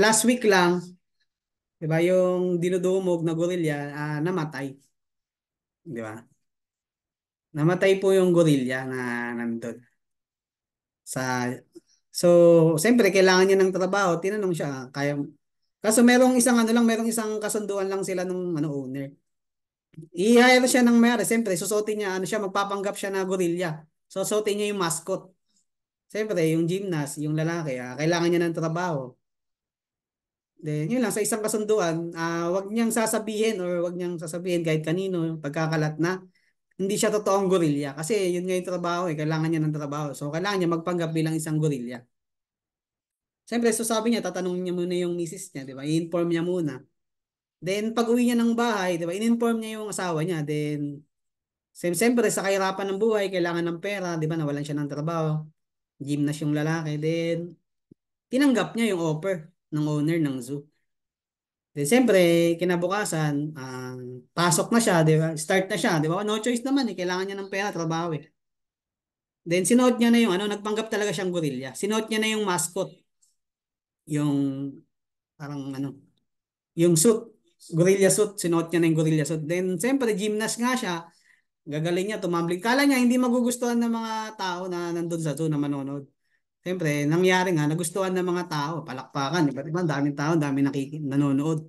Last week lang, diba, yung dinudumog na gorilla, namatay. Diba? Namatay po yung gorilla na nandun. Sa, so, siyempre, kailangan niya ng trabaho. Tinanong siya, kaso merong isang kasunduan lang sila nung owner. I-hire siya ng mayari. Siyempre, susuotin niya, magpapanggap siya na gorilla. Susuotin niya yung mascot. Siyempre, yung gymnast, yung lalaki, kailangan niya ng trabaho. Then, yun lang, sa isang kasunduan, wag niyang sasabihin kahit kanino, pagkakalat na, hindi siya totoong gorilla. Kasi yun nga yung trabaho kailangan niya ng trabaho. So, kailangan niya magpanggap bilang isang gorilla. Siyempre, so sabi niya, tatanungin niya muna yung misis niya, di ba? I-inform niya muna. Then, pag uwi niya ng bahay, di ba? In-inform niya yung asawa niya. Then, Siyempre, sa kahirapan ng buhay, kailangan ng pera, di ba? Nawalan siya ng trabaho. Gymnast yung lalaki. Then, tinanggap niya yung offer ng owner ng zoo. Then, siyempre, kinabukasan, pasok na siya, di ba? Start na siya, di ba? No choice naman, eh. Kailangan niya ng pera, trabaho, eh. Then, sinuot niya na yung, nagpanggap talaga siyang gorilla. Sinuot niya na yung mascot, yung, parang, yung suit, gorilla suit, sinuot niya na yung gorilla suit. Then, siyempre, gymnast nga siya, gagaling niya, tumambling. Kala niya hindi magugustuhan ng mga tao na nandun sa zoo na manonood. Siyempre, nangyari nga, nagustuhan ng mga tao, palakpakan, iba't iba, daming tao, daming nanonood.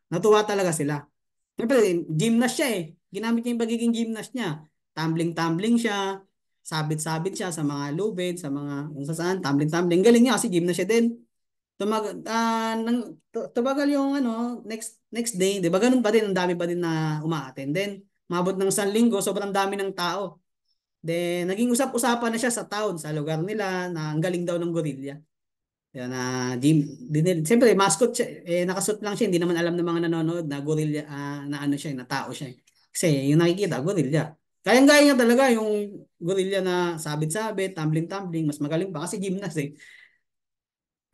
Natuwa talaga sila. Siyempre, gymnast siya eh. Ginamit niya yung pagiging gymnast niya. Tumbling-tumbling siya, sabit-sabit siya sa mga lubid, sa mga kung saan, tumbling-tumbling. Galing niya kasi gymnast siya din. Tumagal yung next next day, 'di ba? Ganun pa din, ang dami pa din na umaattend. Then, mabot ng 1 linggo, sobrang dami ng tao. Then, naging usap-usapan na siya sa town, sa lugar nila, na ang galing daw ng gorilla. Yan na siyempre mascot siya, nakasuot lang siya, hindi naman alam ng mga nanonood na gorilla, na ano siya, na tao siya. Kasi yung nakikita, gorilla. Kayang-gaya niya talaga yung gorilla na sabit-sabit, tumbling-tumbling, mas magaling pa kasi gymnast eh.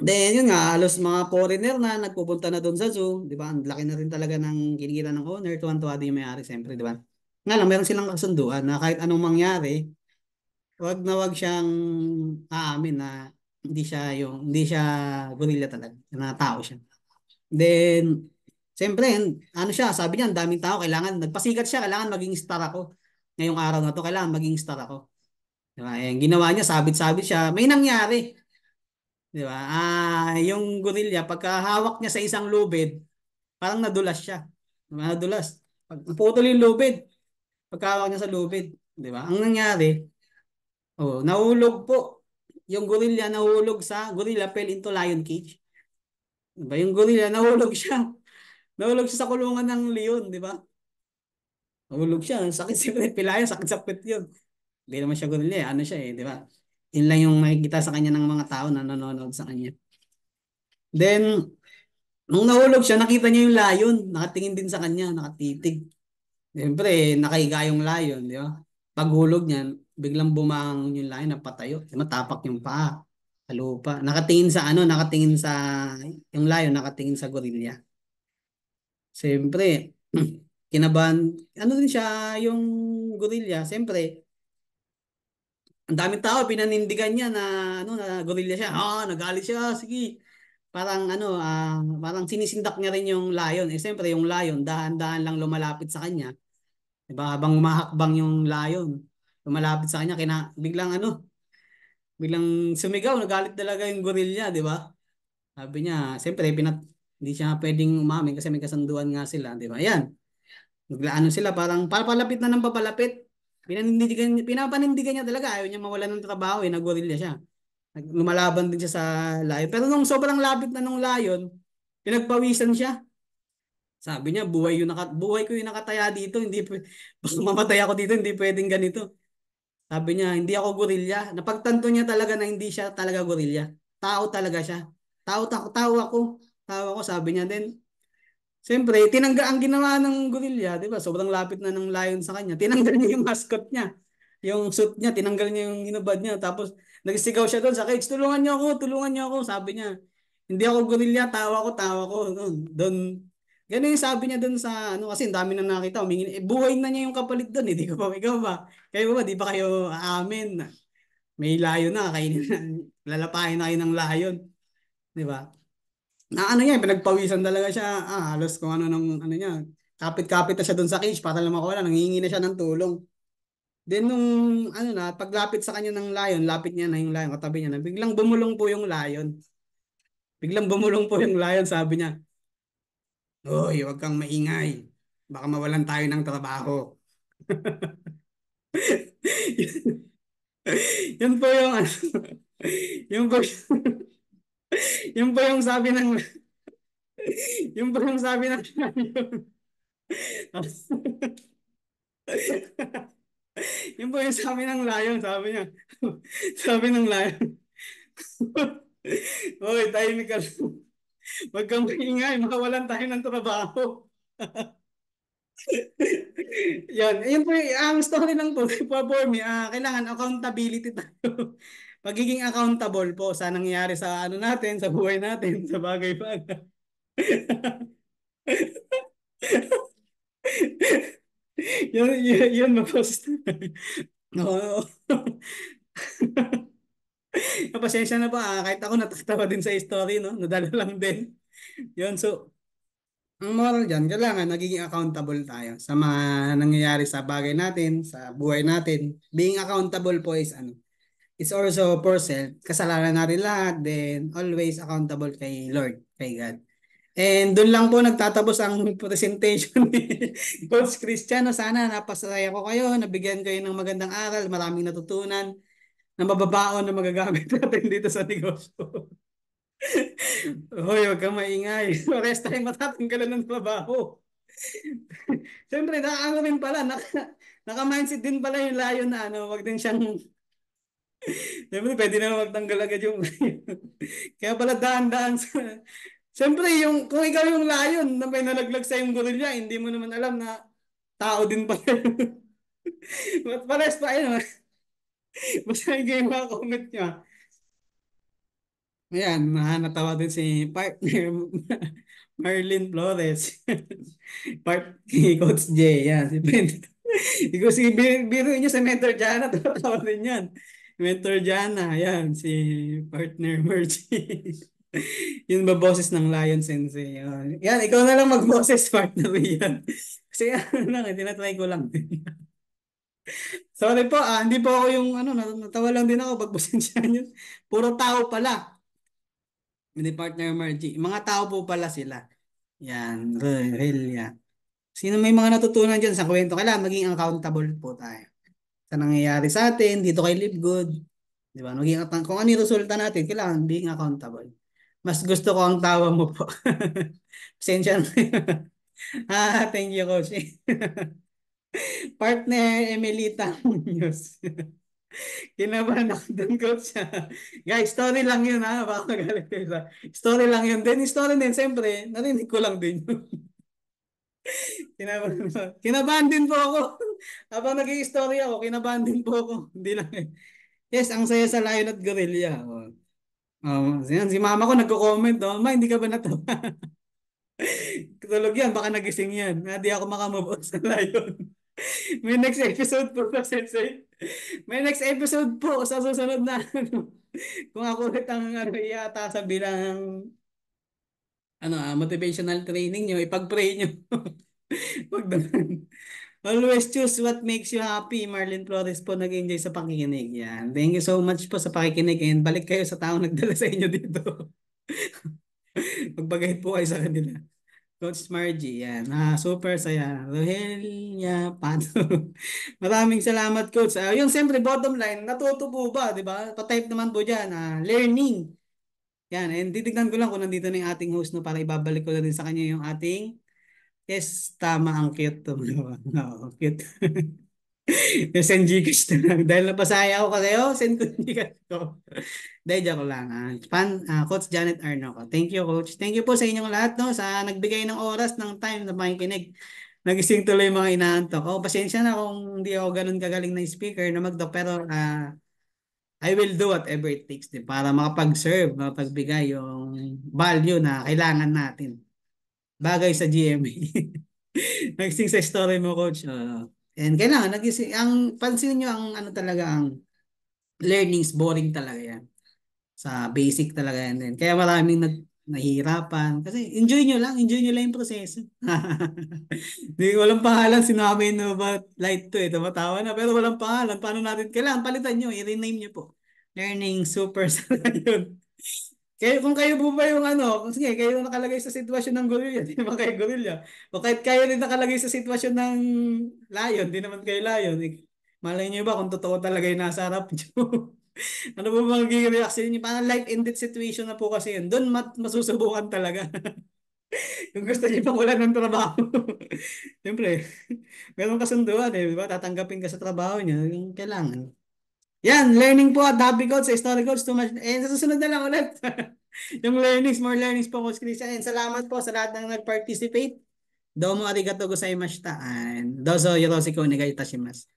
Then yun nga, halos mga foreigner na nagpupunta na doon sa zoo, di ba? Ang laki na rin talaga ng kinikita ng owner, tuwan-tuwa din yung may-ari, siyempre, di ba? Nga lang, meron silang kasunduan na kahit anong mangyari, wag na wag siyang aamin na hindi siya gorilla talaga, na tao siya. Then, siyempre, ano siya, sabi niya, ang daming tao, kailangan, nagpasikat siya, kailangan maging star ako. Ngayong araw na to, kailangan maging star ako. Diba? Eh, ginawa niya, sabit-sabit siya. May nangyari. Di ba? Yung gorilla, pagkahawak niya sa isang lubid, parang nadulas siya. Diba? Nadulas. Pag naputol yung lubid, pagkahawak niya sa lubid. Di ba? Ang nangyari, nahulog po. Yung gorilla nahulog gorilla fell into lion cage. Diba? Yung gorilla nahulog siya. Nahulog siya sa kulungan ng leon, di ba? Nahulog siya. Sakit siyempre, pilayan, sakit-sakit yun. Hindi naman siya gorilla, ano siya eh, di ba? Yun lang yung makikita sa kanya ng mga tao na nanonood sa kanya. Then, nung nahulog siya, nakita niya yung layon. Nakatingin din sa kanya, nakatitig. Siyempre, nakahiga yung layon, di ba? Paghulog niya, biglang bumangon yung layon, napatayo. Matapak yung paa sa lupa. Yung layon, nakatingin sa gorilla. Siyempre, kinabahan, ano din siya, yung gorilla, siyempre, ang daming tao, pinanindigan niya na, na gorilla siya. Nagalit siya, sige. Parang sinisindak niya rin yung lion. Eh, siyempre, yung lion, dahan-dahan lang lumalapit sa kanya. Diba? Habang umahakbang yung lion, lumalapit sa kanya, biglang sumigaw, nagalit talaga yung gorilla, di ba? Sabi niya, siyempre, hindi siya pwedeng umamin kasi may kasunduan nga sila, di ba? Yan, naglaano sila, parang papalapit na ng papalapit. Pinapanindigan niya talaga, ayaw niya mawalan ng trabaho, nag-gorilla siya. Lumalaban din siya sa lion. Pero nung sobrang lapit na nung lion, pinagpawisan siya. Sabi niya, buhay ko yung nakataya dito, hindi baka mamatay ako dito, hindi pwedeng ganito. Sabi niya, hindi ako gorilla. Napagtanto niya talaga na hindi siya talaga gorilla. Tao talaga siya. Tao ako. Tao ako, sabi niya din. Siyempre, ang ginawa ng gorilla, di ba? Sobrang lapit na ng lion sa kanya. Tinanggal niya yung mascot niya. Yung suit niya, tinanggal niya yung hinubad niya. Tapos, nagsigaw siya doon sa cage, tulungan niyo ako, sabi niya. Hindi ako gorilla, tao ako. Doon, ganun yung sabi niya doon sa, kasi ang dami na nakita, buhay na niya yung kapalit doon, di ko pa, ikaw ba? Kayo ba, di ba kayo aamin? May layon na, kainin na, lalapahin na kayo ng layon. Di ba? Na ano niya, pinagpawisan talaga siya. Halos kung ano ng ano niya. Kapit-kapit na siya doon sa cage para lang makawala. Nangingi na siya ng tulong. Then nung paglapit sa kanya ng lion, lapit niya na yung lion, katabi niya na, biglang bumulong po yung lion. Biglang bumulong po yung lion, sabi niya, "Hoy, huwag kang maingay. Baka mawalan tayo ng trabaho." Yun po yung yun po, yun po yung sabi ng yun po yung sabi ng lion. Yun po yung sabi ng lion, sabi niya. Sabi ng lion, "Hoy, tahimik ka lang. Huwag kang maingay, makawalan tayo ng trabaho." Yun po ang story lang po for me, kailangan accountability tayo. Pagiging accountable po sa nangyayari sa ano natin, sa buhay natin, sa bagay-bagay. Yun ma-post. Oo. Pasensya na po, kahit ako natatawa din sa story, no? Nadala lang din. Yun, so, ang moral dyan, kailangan nagiging accountable tayo sa mga nangyayari sa bagay natin, sa buhay natin. Being accountable po is ano, it's also for self. Kasalanan natin lahat, then always accountable kay Lord, kay God. And doon lang po nagtatapos ang presentation ni Coach Cristiano. Sana napasaya ko kayo, nabigyan kayo ng magandang aral, maraming natutunan na mababaon na magagamit natin dito sa negosyo. Hoy, huwag kang maingay. Rest time matatanggalan ng trabaho. Siyempre, nakaano rin pala, naka-mindset din pala yung layon na ano, wag din siyang, siyempre, pwede na magtanggal agad yung kaya pala daan-daan sa, siyempre, kung ikaw yung layon na may nalaglag sa yung gorilla, hindi mo naman alam na tao din pala. Pares pa, yun. Basta yung mga comment nyo. Ayan, natawa din si partner Marlene Flores. Part kay Coach J. Yan, si Ben. Ikaw si biro niyo sa Mentor Jana, tatawa din yan. Mentor Jana, yan, si partner Mercy. Yun ba boses ng Lion Sensei? Yan, ikaw na lang mag-boses partner yan. Kasi ano lang, tinatry ko lang. Sorry po, hindi po ako yung ano, natawa lang din ako pag yun. Puro tao pala. Hindi partner Margie. Mga tao po pala sila. Yan, real yan. Sino may mga natutunan dyan sa kwento, kailangan maging accountable po tayo. Sa nangyayari sa atin, dito kay Live Good. Di ba? Kung ano yung resulta natin, kailangan being accountable. Mas gusto ko ang tawa mo po. Pasensya na. Thank you, Coach. Partner Emelita Munoz. Kinabahan ako dun, Coach. Guys, story lang yun ha. Baka magalit kayo sa story lang yun. Then, story din, siyempre, narinig ko lang din yun. Kinabahan din po ako. Habang nag-i-story ako, kinabahan din po ako. Hindi lang eh. Yes, ang saya sa Lion at Gorilla. Oh. Yan, si mama ko nagko-comment, oh, Ma, hindi ka ba natawa? Tulog yan, baka nagising yan. Hindi ako makamove on sa Lion. May next episode po sa Sensei. May next episode po sa susunod na ano. Kung ako ulit ang ano, iyata sa bilang ano, motivational training nyo, ipag-pray nyo. Wag naman. Always choose what makes you happy. Marlene Flores po nag-enjoy sa pakikinig. Yan. Thank you so much po sa pakikinig and balik kayo sa taong nagdala sa inyo dito. Magbagay po kayo sa kanila. Coach Margie, yan. Super saya. Rohelia Pato. Maraming salamat, Coach. Yung siyempre, bottom line, natuto po ba, di ba? Pa-type naman po dyan, learning. Yan, and titignan ko lang kung nandito na yung ating host no, para ibabalik ko na din sa kanya yung ating yes, tama ang cute to. Oo, cute. Send Gcash na lang. Dahil napasaya ako kasi, send ko yung Gcash ko. Dahil joke lang. Coach Janet Arno ko. Thank you, Coach. Thank you po sa inyong lahat, no, sa nagbigay ng oras, ng time na makikinig. Nagising tuloy mga inaantok. Pasensya na kung hindi ako ganun kagaling na speaker na magdok, pero I will do whatever it takes din para makapag-serve, makapagbigay yung value na kailangan natin. Bagay sa GMA. Nagising sa story mo, Coach. And kailangan, nagising, pansin nyo ang ano talaga, ang learnings, boring talaga yan. Sa basic talaga yan din. Kaya maraming nahihirapan. Kasi enjoy nyo lang yung proseso. Hindi ko walang pangalan, sinabi no ba light to tumatawa na. Pero walang pangalan, paano natin, kailangan palitan nyo, i-rename nyo po. Learning super sa yun. Kaya kung kayo po ba yung ano, sige, kayo nakalagay sa sitwasyon ng gorilla, di naman kayo gorilla. O kahit kayo rin nakalagay sa sitwasyon ng lion, di naman kayo lion. Malay nyo ba kung totoo talaga yung nasa harap nyo? Ano po magiging reaction niyo? Parang life and death situation na po kasi yun. Doon masusubukan talaga. Kung gusto niyo pang wala ng trabaho. Siyempre, meron kasunduan di ba? Tatanggapin ka sa trabaho niya, yung kailangan. Yan, learning po at hobby coach sa story coach too much. Sa susunod na lang ulit. Yung learnings, more learnings po, Coach Chris. And salamat po sa lahat ng nag-participate. Domo arigato gozaimashita. And dozo yoroshiku onegai itashimasu.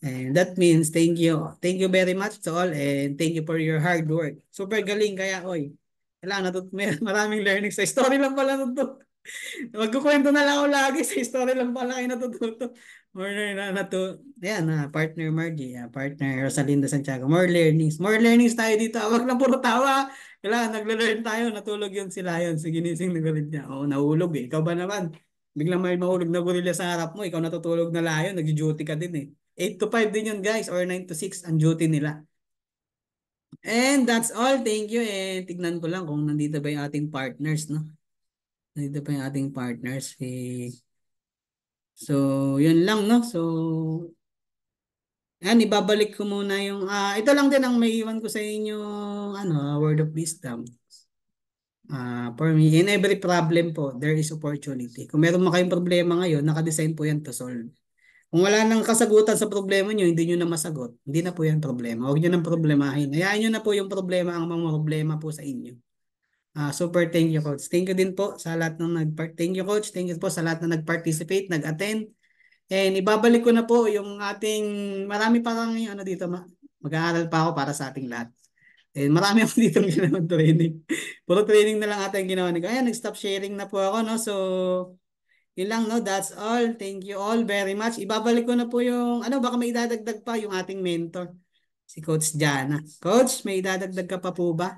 And that means thank you. Thank you very much to all and thank you for your hard work. Super galing kaya oy. Kailangan may maraming learning sa story lang pala to. Magkukwento na lang ako lagi sa story lang pala kayo natututo. More na Ayan partner Margie, partner Rosalinda Santiago. More learnings. More learnings tayo dito. Wag lang puro tawa. Kailangan nagle-learn tayo. Natulog yun sila yun. Si ginising na galit niya. Oo, nahulog eh. Ikaw ba naman? Biglang may mahulog na gorilla sa harap mo. Ikaw natutulog na layon. Nag-duty ka din eh. 8 to 5 din yun guys. Or 9 to 6 ang duty nila. And that's all. Thank you. And tignan ko lang kung nandito ba yung ating partners, no? Nandito pa yung ating partners. So, yun lang, no? So, yan, ibabalik ko muna yung, ito lang din ang may iwan ko sa inyo, ano, word of wisdom. For me, in every problem po, there is opportunity. Kung meron man kayong problema ngayon, nakadesign po yan to solve. Kung wala nang kasagutan sa problema nyo, hindi nyo na masagot, hindi na po yan problema. Huwag nyo nang problemahin. Hayaan nyo na po yung problema, ang mga problema po sa inyo. Super thank you, Coach. Thank you din po sa lahat ng thank you, Coach. Thank you po sa lahat na nag-participate, nag-attend. And ibabalik ko na po yung ating, marami pa kang ano dito, mag-aaral pa ako para sa ating lahat. And marami ako dito ginawang training. Puro training na lang ata yung ginawa ko. Ayan, nag-stop sharing na po ako, no? So, yun lang, no? That's all. Thank you all very much. Ibabalik ko na po yung, baka may idadagdag pa yung ating mentor, si Coach Jana. Coach, may idadagdag ka pa po ba?